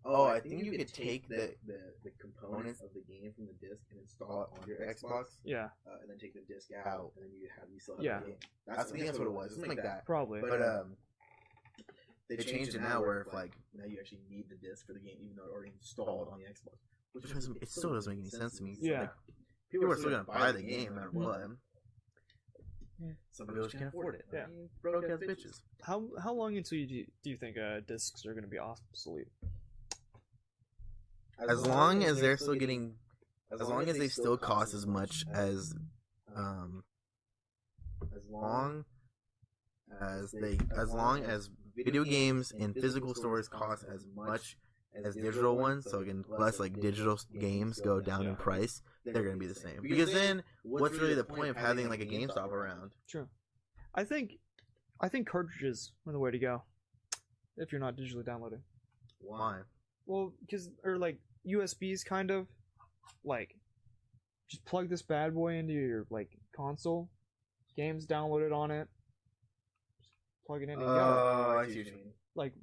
oh, I think you could take the components of the game from the disc and install it on your Xbox. Yeah. And then take the disc out, and then you still have the game. I think that's what it was. Something like that. Probably. But they changed it now where if like now you actually need the disc for the game, even though it already installed on the Xbox. Which it still doesn't make any sense to me. Yeah. Like, people are still gonna buy the game no matter what. Some people just can't afford it. Yeah. Broke ass bitches. How long until do you think discs are going to be obsolete? As long as they're still getting, as long as they still cost as much as long as video games in physical stores cost as much as digital ones, so again, less like digital games go down in price, they're going to be the same. Because then, what's really the point of having like a GameStop around? True. I think cartridges are the way to go if you're not digitally downloading. Why? Well, or like USBs, kind of like just plug this bad boy into your like console, games downloaded on it, just plug it in and go. Oh, I see what you mean. Like,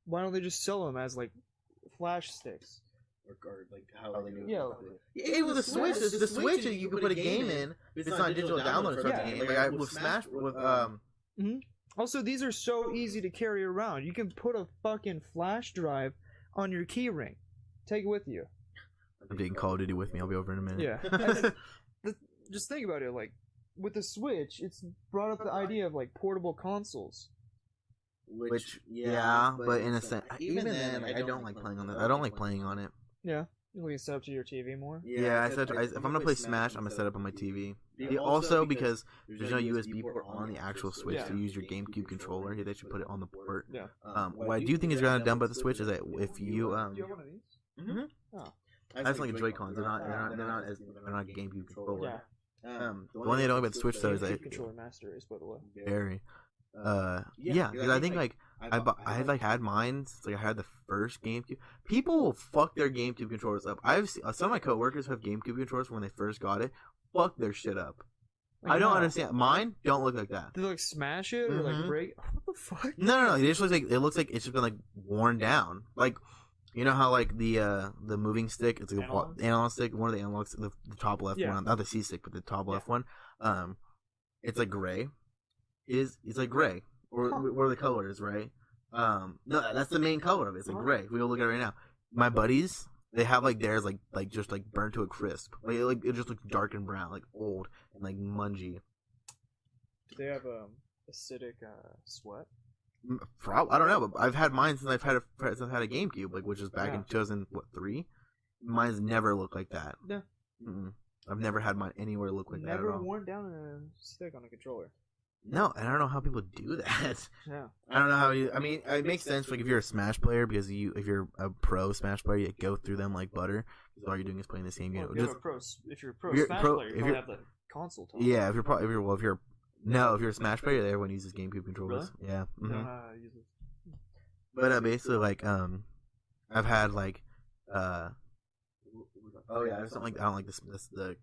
why don't they just sell them as like flash sticks? Or like how they do it. Yeah, with the Switch, the Switch you can put a game in. If it's not digital download for the game. Like with Smash, with Also, these are so easy to carry around. You can put a fucking flash drive on your key ring. Take it with you. I'm taking Call of Duty with me. I'll be over in a minute. Yeah. Just think about it. Like with the Switch, it's brought up the idea of like portable consoles. Which but in a sense, even then, I don't like playing on it. I don't like playing on it. Yeah, you can set up to your TV more. Yeah, if I'm gonna play Smash, I'm gonna set up on my TV. Also, because there's no USB port on the actual Switch to use your GameCube controller, they should put it on the port. Yeah. What I do think is kind of dumb about the Switch is that if you do you have one of these? Mm-hmm. Oh. I just like the Joy-Cons. They're not a GameCube controller. Yeah. The one thing I don't like about the Switch though is that controller master is, by the way. Very. Because I think like I like had mine since like I had the first GameCube. People will fuck their GameCube controllers up. I've seen some of my coworkers have GameCube controllers when they first got it. Fuck their shit up. I don't understand. Mine don't look like that. Do they like smash it or like break? What the fuck? No. It just looks like it's just been like worn down. Like, you know how like the moving stick, it's like an analog stick. One of the analogs, the top left one, not the C stick, but the top left one. It's like gray. It's like gray, or what are the colors, right? No, that's the main color of it. It's like gray. We go look at it right now. My buddies, they have like theirs like just like burnt to a crisp. Like it just looks dark and brown, like old and like mungy. Do they have acidic sweat? I don't know, but I've had mine since I've had a GameCube, like which is back in 2003. Mine's never looked like that. No. Mm-mm. I've never had mine anywhere look like that at Never all. worn down a stick on a controller. No, and I don't know how people do that. Yeah. I don't know how you. I mean, it makes sense. Like if you're a Smash player, because if you're a pro Smash player, you go through them like butter. Because all you're doing is playing the same game. Well, if you're a pro Smash player, you probably have the console. Yeah, if you're a Smash player, everyone uses GameCube controllers. Really? Yeah. Mm-hmm. No, I use it. But basically, like I've had like oh yeah, I don't like the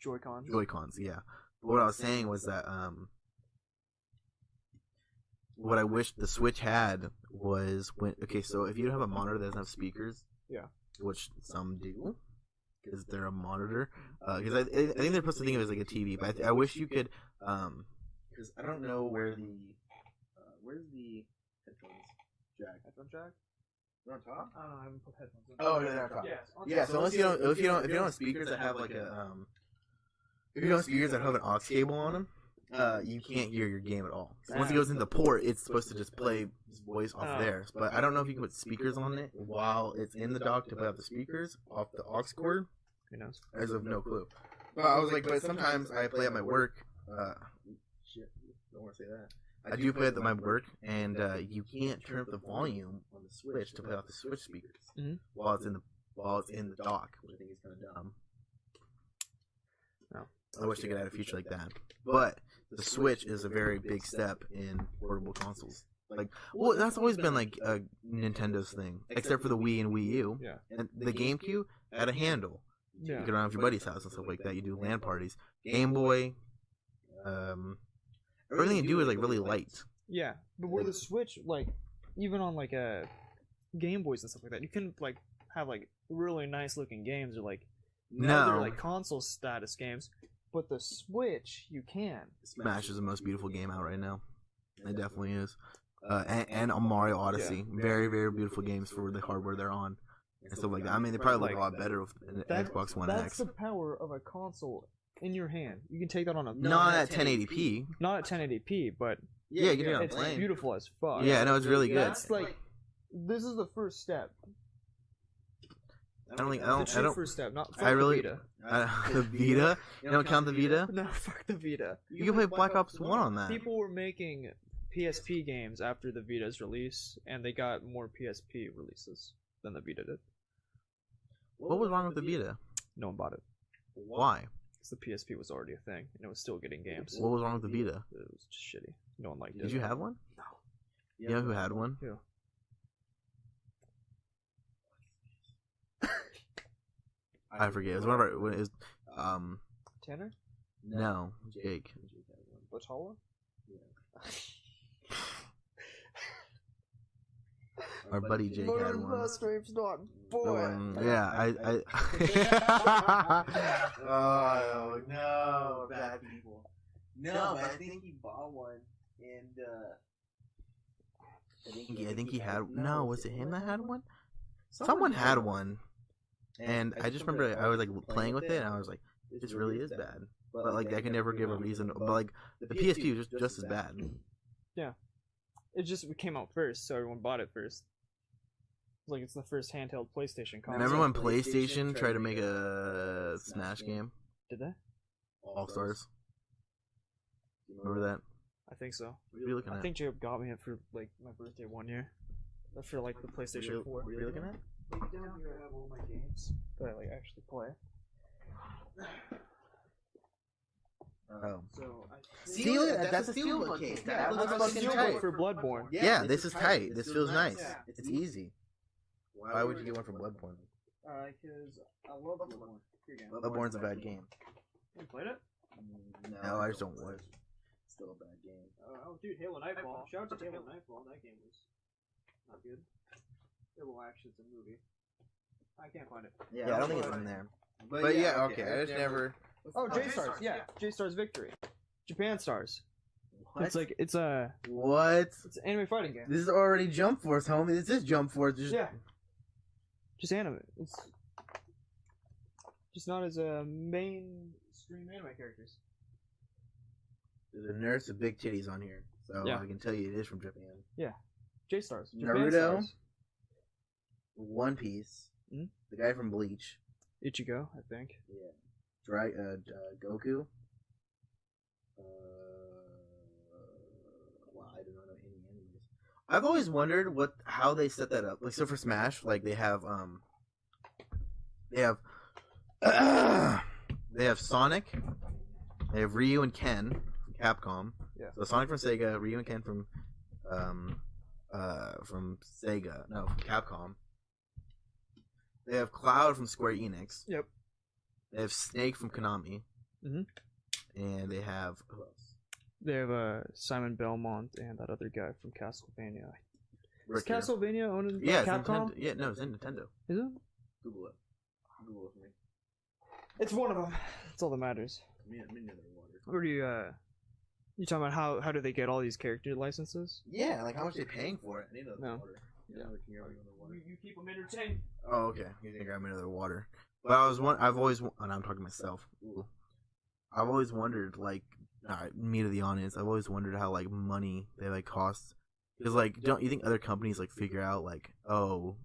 Joy-Cons. Joy-Cons. Yeah. But what I was saying was that what I wish the Switch had was so if you have a monitor that doesn't have speakers, yeah, which some do, because they're a monitor, because I think they're supposed to think of it as like a TV, but I wish you could, because I don't know where's the headphones jack? Headphone jack? They're on top? I don't know. I haven't put headphones in. Oh, they're on top. Yes. Yeah. So if you don't have speakers that have like a if you don't have speakers that have an aux cable on them, you can't hear your game at all. So once it goes into the port, it's supposed to just play voice off there. But I don't know if you can put speakers on it while it's in the dock to play off the speakers off the aux cord. Who knows? I just have no clue. Well, I was like, but sometimes I play at my work. Shit, don't want to say that. I do play at my work, and you can't turn up the volume on the Switch to play off the Switch speakers while it's in the dock, which I think is kind of dumb. No. I wish they could add a feature like that. But the Switch is a very big step in portable consoles. Like, well, that's always been like a Nintendo's thing, except for the Wii and Wii U. Yeah. And the GameCube had a handle. Yeah. You could run off your buddy's house and stuff like that. You do LAN parties. Game Boy, everything you do is like really light. Yeah, but where the Switch, like, even on like Game Boys and stuff like that, you can like have like really nice looking games or like other like console status games. But the Switch, you can. Smash is the most beautiful game out right now. It definitely is. And Mario Odyssey, very very beautiful games for the hardware they're on and stuff like that. I mean, they probably look a lot better with an Xbox One X. That's the power of a console in your hand. You can take that on a not at 1080p. Not at 1080p, but yeah, you can do it on a it's plane. beautiful as fuck. Yeah, no, it's really good. That's like this is the first step. I don't. First step, not I really. the Vita. The Vita? You don't count the Vita? No, fuck the Vita. You can play Black Ops 1 on that. People were making PSP games after the Vita's release, and they got more PSP releases than the Vita did. What was wrong with the Vita? No one bought it. Why? Because the PSP was already a thing, and it was still getting games. What was wrong with the Vita? It was just shitty. No one liked it. Did you have one? No. You know who had one? Who? I forget. It was one of our. It was, Tanner? No, Jake. Batala? Our buddy Jake had one. Last name's not boy. Yeah, oh no, bad people. No, I think he bought one, and I think he had. No, was it him that had one? Someone had one. And I just remember I was like playing with it, and I was like, "This really is bad." But like I can never give a reason. But like the PSP was just as bad. Yeah, it just came out first, so everyone bought it first. Like it's the first handheld PlayStation console. Remember when PlayStation tried to make a Smash game? Did they? All Stars. Remember that? I think so. What are you looking at? I think Jacob got me it for like my birthday one year. For like the PlayStation 4. What are you looking at? Down here I have all my games that I like actually play. Oh. So See, that's a steelbook case. That looks fucking tight. For Bloodborne. Yeah, this is tight. This feels nice. It's easy. Why would you get one for Bloodborne? Because I love Bloodborne. Bloodborne's a bad game. You played it? No, I just don't want it. Still a bad game. Oh, dude, Halo Nightfall. Shout out to Halo Nightfall. That game was not good. Well, actually, it's a movie. I can't find it. Yeah, I don't think it's in there. But yeah, okay. I just never. Oh, J-Stars. Yeah, J-Stars Victory. Japan Stars. What? It's like it's a. What? It's an anime fighting game. This is already Jump Force, homie. This is Jump Force. Yeah. Just anime. It's just not as a mainstream anime characters. There's a nurse with big titties on here, so Yeah. I can tell you it is from Japan. J-Stars. Japan Naruto. Stars. One Piece. Mhm. The guy from Bleach. Ichigo, I think. Yeah. Goku. Wow, I do not know any animes. I've always wondered how they set that up. Like, so for Smash, like they have they have Sonic, they have Ryu and Ken from Capcom. Yeah. So Sonic from Sega, Ryu and Ken from Sega, no, from Capcom. They have Cloud from Square Enix. Yep. They have Snake from Konami. Mhm. And they have who else? They have Simon Belmont and that other guy from Castlevania. Is Richter. Castlevania owned by Yeah, it's Capcom? Nintendo. Yeah, no, it's in Nintendo. Is it? Google it. Google it for me. It's one of them. That's all that matters. Me neither water. What are you talking about how do they get all these character licenses? Yeah, like how much they paying for it? I need another No. water. Yeah, can you another water? You keep them entertained. Oh, okay. You can grab me another water. But I've always, and I'm talking to myself. Ooh. I've always wondered, like, me to the audience. I've always wondered how like money they like cost. Because like, don't you think other companies like figure out like, oh,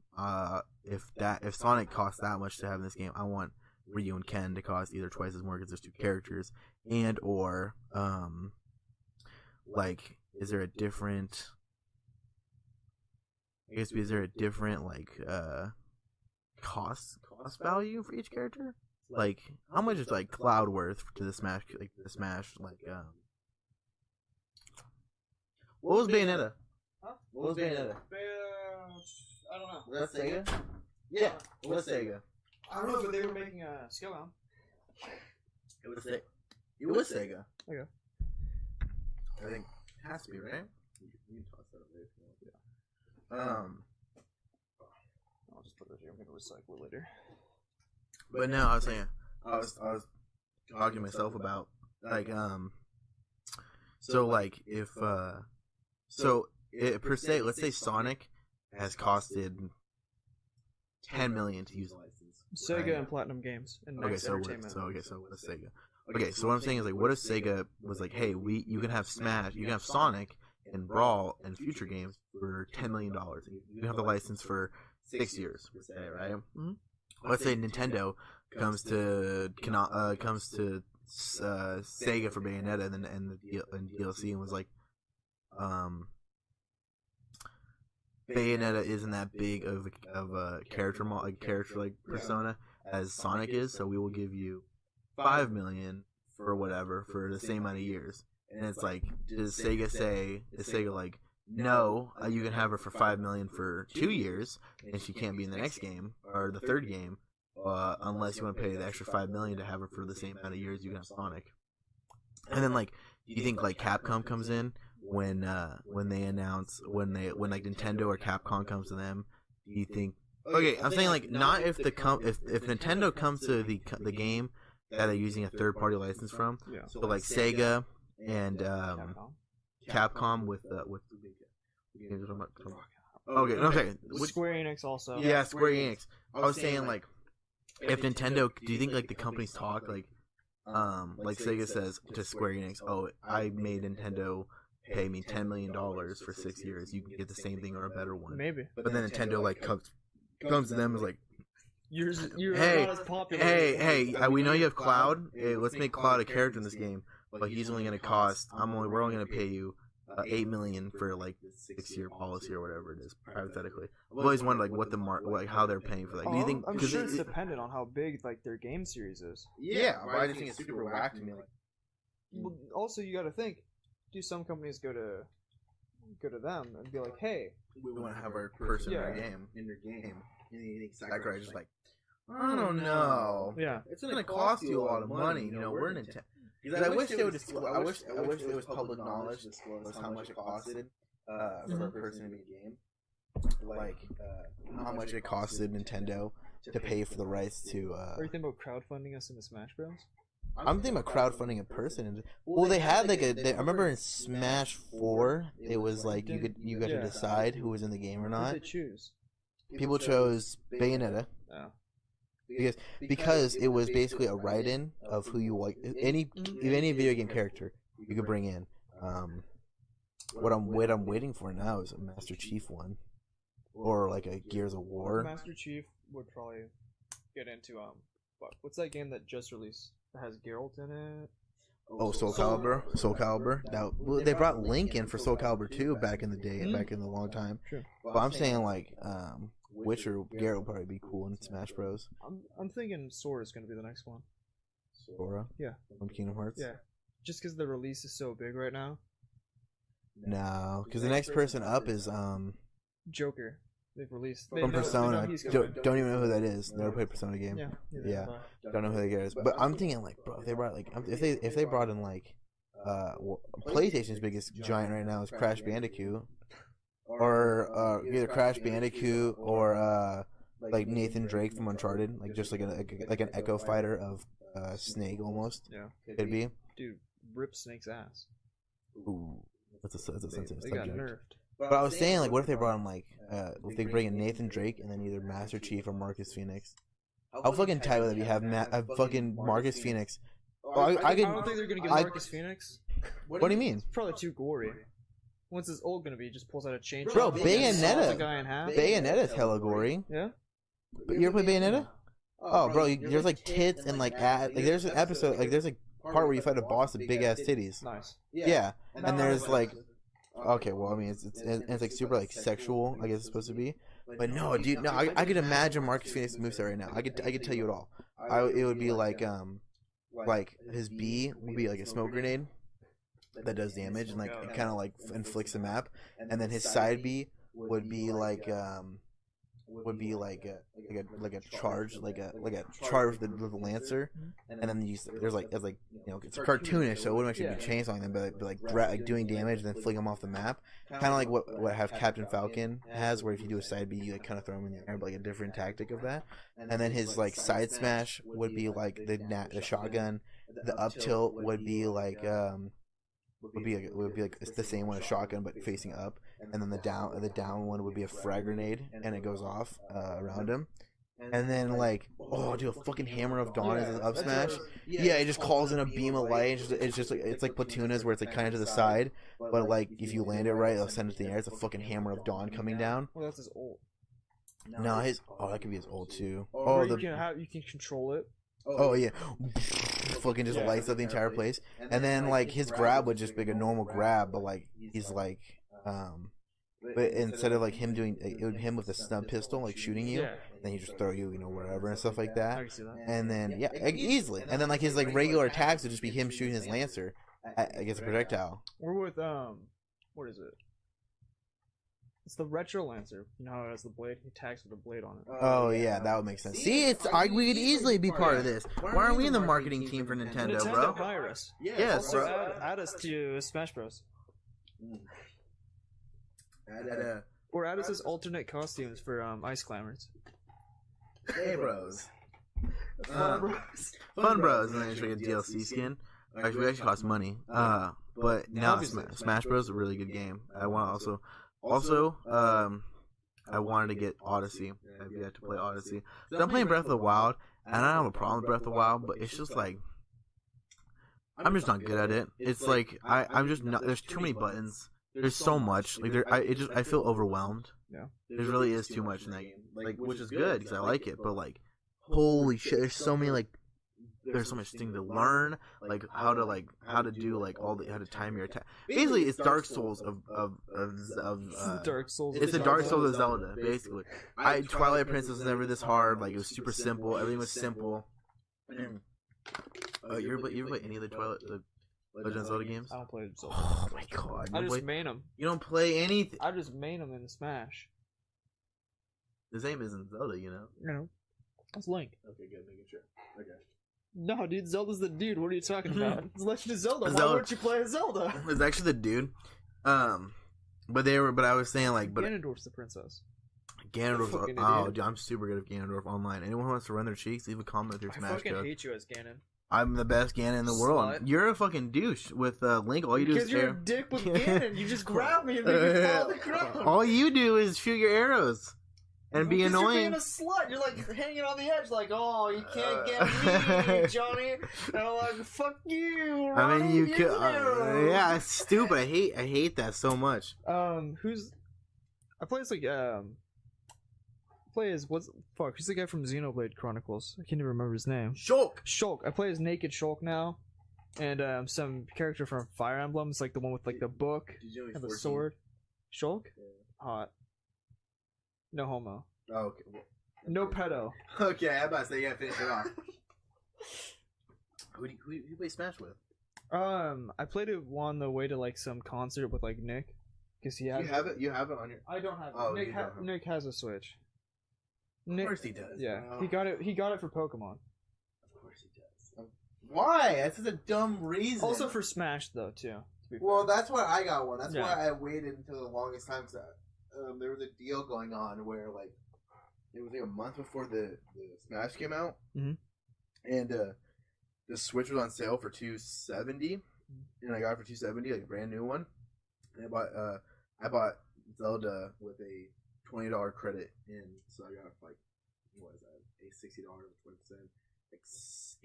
if Sonic costs that much to have in this game, I want Ryu and Ken to cost either twice as more because there's two characters, and or like, is there a different? I guess is there a different like cost value for each character? Like, how much is like Cloud worth to the Smash what was Bayonetta? Huh? What was Bayonetta? I don't know. Was that Sega? Yeah, what was Sega? I don't know, but they were making a Skillbound. It was Sega. It was Sega. Okay. I think it has to be, right? You can toss that away if you want. I'll just put it here. I'm gonna recycle it later. But no, I was saying, I was talking to myself about like so like if per se, let's say Sonic has costed $10 million to use the license. Sega right? and Platinum Games and Okay, Next so Entertainment. what is Sega? Okay, so what I'm saying is like, what if Sega was like, hey, you can have Smash, you can have Sonic and Brawl and future games for $10 million. You can have the license for 6 years, per se, right? Mhm. Let's say Nintendo comes to Sega for Bayonetta and DLC and was like, Bayonetta isn't that big of a character persona as Sonic is, so we will give you $5 million for whatever for the same amount of years. And it's like, is Sega like, no, you can have her for $5 million for 2 years, and she can't be in the next game or the third game, unless you want to pay the extra $5 million to have her for the same amount of years you can have Sonic. And then like, do you think like Capcom comes in when they announce when Nintendo or Capcom comes to them? Do you think? Okay, I'm saying like not if Nintendo comes to the game that they're using a third party license from, Yeah. so like Sega and Capcom with okay, okay, Square Enix also. yeah, Square Enix. I was saying like, if Nintendo, do you think like the companies talk like Sega says to Square Enix, oh, I made Nintendo pay me $10 million for 6 years. You can get the same thing or a better one. Maybe. But then Nintendo like comes to them and is like, You're hey, not as popular. hey, we know you have Cloud. Hey, let's make Cloud a character in this game, but he's only going to cost. We're only going to pay you $8 million for like the 6-year policy or whatever it is, hypothetically. I've always wondered like what how they're paying for that. Do you think? I'm sure it's dependent on how big like their game series is. Yeah, but I just think it's super whack to me. Like, Well, also, you got to think. Do some companies go to them and be like, "Hey, we want to have our person in your game." And you think Sakurai just like, I don't know. Yeah, It's gonna cost you a lot of money. You know, we're Nintendo. Because I wish they would disclose. I wish it was public knowledge disclose how much it costed for a person in the game. Like how much it costed Nintendo to pay for the rights to. Are you thinking about crowdfunding us into Smash Bros? I'm thinking about crowdfunding a person. Well, they had like I remember in Smash 4, it was like you got to decide who was in the game or Who not. did they choose? People chose Bayonetta. Oh. Because it was basically a write-in of who you like. Any video game character, you could bring in. What I'm waiting for now is a Master Chief one, or like a Gears of War. Master Chief would probably get into what's that game that just released that has Geralt in it? Oh, Soul Calibur. Soul Calibur. Now, they brought Link in for Soul Calibur 2 back in the day, back in the long time. Sure. But I'm saying like Witcher, Geralt would probably be cool in Smash Bros. I'm thinking Sora is gonna be the next one. Sora. Yeah. From Kingdom Hearts. Yeah. Just because the release is so big right now. No, because the next person up is Joker. They've released from Persona. Don't even know who that is. Never played a Persona game. Yeah. Don't know who that guy is. But I'm thinking like, bro, if they brought like if they brought in like PlayStation's biggest giant right now is Crash Bandicoot, or either Crash Bandicoot or like Nathan Drake from Uncharted, like just like an Echo Fighter of Snake almost. Yeah. Could be. Dude, rip Snake's ass. Ooh, that's a sensitive They got subject. nerfed. But I was saying, like, what if they brought him, like, if they bring in Nathan Drake and then either Master Chief or Marcus Phoenix? How fucking tight would that be? Have fucking Marcus Phoenix. Oh, I don't think they're gonna get Marcus Phoenix. What do you mean? It's probably too gory. What's his ult gonna be? Just pulls out a chain. Bro, Bayonetta. The guy in half. Bayonetta's hella gory. Yeah. But you ever play Bayonetta? Oh, bro, there's like tits and like ass. Like, there's an episode, like, there's a part where you fight a boss with big ass titties. Nice. Yeah, and there's like. Okay, well, I mean, it's like super like sexual, I guess it's supposed to be, but no, dude, no, I could imagine Marcus Phoenix moveset right now. I could tell you it all. It would be like his B would be like a smoke grenade that does damage and like it kind of like inflicts a map, and then his side B would be like a charge with the lancer, and then there's like it's cartoonish, so it wouldn't actually be chainsawing them, but like doing damage and then fling them off the map, kind of like what have Captain Falcon has, where if you do a side B, you like kind of throw them in the air, but like a different tactic of that. And then his like side smash would be like the shotgun, the up tilt would be like it's the same one as shotgun but facing up, and then the down one would be a frag grenade and it goes off around him, and then like dude, a fucking Hammer of Dawn is his up smash. Yeah, it just calls in a beam of light. It's just like Platuna's where it's like kind of to the side, but like if you land it right, it'll send it to the air. It's a fucking Hammer of Dawn coming down. Well, that's his ult. No, that could be his ult too. You can control it. Oh yeah, fucking just lights up the entire place, and then like his grab would just be like a normal grab, but like he's like, but instead of like him doing it would him with a snub pistol like shooting you, then he just throw you wherever and stuff like that, and then easily, and then like his like regular attacks would just be him shooting his lancer against a projectile. Or with what is it? It's the Retro Lancer. You know how it has the blade? He attacks with a blade on it. Oh yeah, that would make sense. See, we could easily be part of this. Why aren't we in the marketing team for Nintendo, bro? Hire us. Yes, bro. Add us to Smash Bros. Or add us as alternate costumes for Ice Climbers. Hey, bros. Fun Bros, and then you get a DLC skin. Actually, costs money. But now Smash Bros is a really good game. I want to Also, I wanted to get Odyssey. I've yet to play Odyssey. So I'm playing Breath of the Wild, and I don't have a problem with Breath of the Wild, but it's just like I'm just not good at it. It's like I'm just not. There's too many buttons. There's so much. Like I feel overwhelmed. Yeah. There really is too much in that game. Like, which is good because I like it, but like, holy shit, there's so many there's so much thing to learn, like how to do like how to time your attack. Basically, it's Dark Souls of Dark Souls. It's a Dark Souls of Zelda, basically. Twilight Princess was never this hard. Like, it was super simple. Everything was simple. You ever play any of the Legend of Zelda games? I don't play Zelda. Oh my god! I just main them. You don't play anything. I just main them in Smash. The same isn't Zelda, you know. You know, it's Link. Okay, good, making sure. Okay. No, dude, Zelda's the dude. What are you talking about? It's Legend of Zelda. Why Zelda. won't you play as Zelda? It's actually the dude. But I was saying Ganondorf's the princess. Ganondorf. Dude, I'm super good at Ganondorf online. Anyone who wants to run their cheeks, leave a comment with your Smash code. I fucking code. hate you as Ganon. I'm the best Ganon in the world. You're a fucking douche with Link. All you do is because you're a dick with Ganon. You just grab me and make me fall to the ground. All you do is shoot your arrows. and be Because annoying. You're being a slut. You're like hanging on the edge, like, oh, you can't get me, Johnny. And I'm like, fuck you. I mean, you Ronnie, could. you. Yeah, it's stupid. I hate that so much. Who's? I play as who's the guy from Xenoblade Chronicles? I can't even remember his name. Shulk. I play as Naked Shulk now, and some character from Fire Emblem. It's like the one with like the book and the sword. Shulk, hot. No homo. Oh, okay. Well, No pedo. okay, I'm about to say, yeah, finish it off. Who you play Smash with? I played it on the way to like some concert with like Nick, because he has. You have it on your. I don't have it. Oh, you don't have it. Nick has a Switch. Of course he does. Yeah, bro. he got it for Pokemon. Of course he does. Why? That's just a dumb reason. Also for Smash though too. Well, that's why I got one. That's Yeah. why I waited until the longest time. Cause there was a deal going on where like it was like a month before the Smash came out, Mhm. and the Switch was on sale for $270, and I got it for $270, like a brand new one. And I bought Zelda with a $20 credit in, so I got like what was that? A $60 20%, like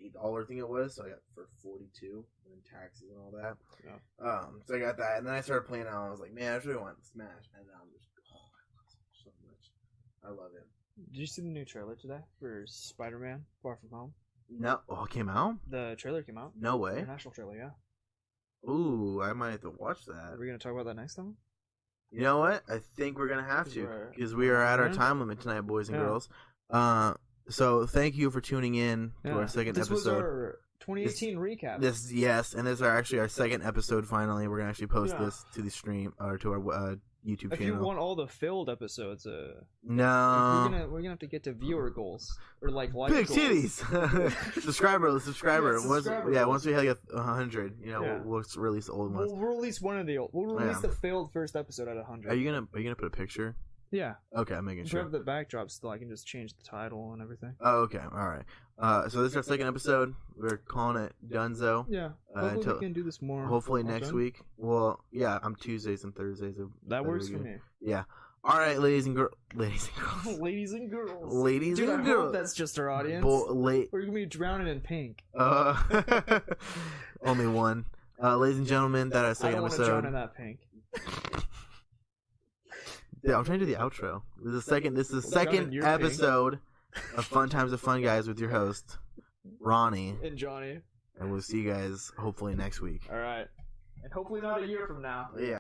$8 I think it was. So I got for $42 and then taxes and all that. Yeah. So I got that, and then I started playing it. And I was like, man, I just really want Smash, and now I'm just I love Smash so much. I love him. Did you see the new trailer today for Spider-Man: Far From Home? No, it came out? The trailer came out. No way. International trailer, yeah. Ooh, I might have to watch that. Are we gonna talk about that next time? You know what? I think we're gonna have to because we are at our time limit tonight, boys and Yeah. girls. So thank you for tuning in to our second this episode. was our 2018 recap. This and this is actually our second episode. Finally, we're gonna actually post Yeah. this to the stream or to our YouTube if you channel. want all the failed episodes, No, we're gonna have to get to viewer goals or like big goals. titties. subscriber. Yeah, Once subscriber. once we hit like 100, Yeah. we'll release the old ones. We'll release one of the old. We'll release Yeah. the failed first episode at 100. Are you gonna put a picture? Yeah. Okay, I'm making If we sure. have the backdrop still, I can just change the title and everything. Oh, okay, all right. So this is our second episode. We're calling it Dunzo. Yeah. Hopefully until- we can do this more. Hopefully next often. week. Well, yeah, I'm Tuesdays and Thursdays. That works for me. Yeah. All right, ladies and girls. Ladies and girls. Ladies Dude, and I girls. hope that's just our audience. We're gonna be drowning in pink. Only one. Ladies and gentlemen, that is our I second don't want to drown episode. in that pink. Yeah, I'm trying to do the outro. This is the Well, second John, you're episode of Fun Times with Fun Guys with your host, Ronnie. And Johnny. And we'll see you guys hopefully next week. All right. And hopefully not a year from now. Yeah.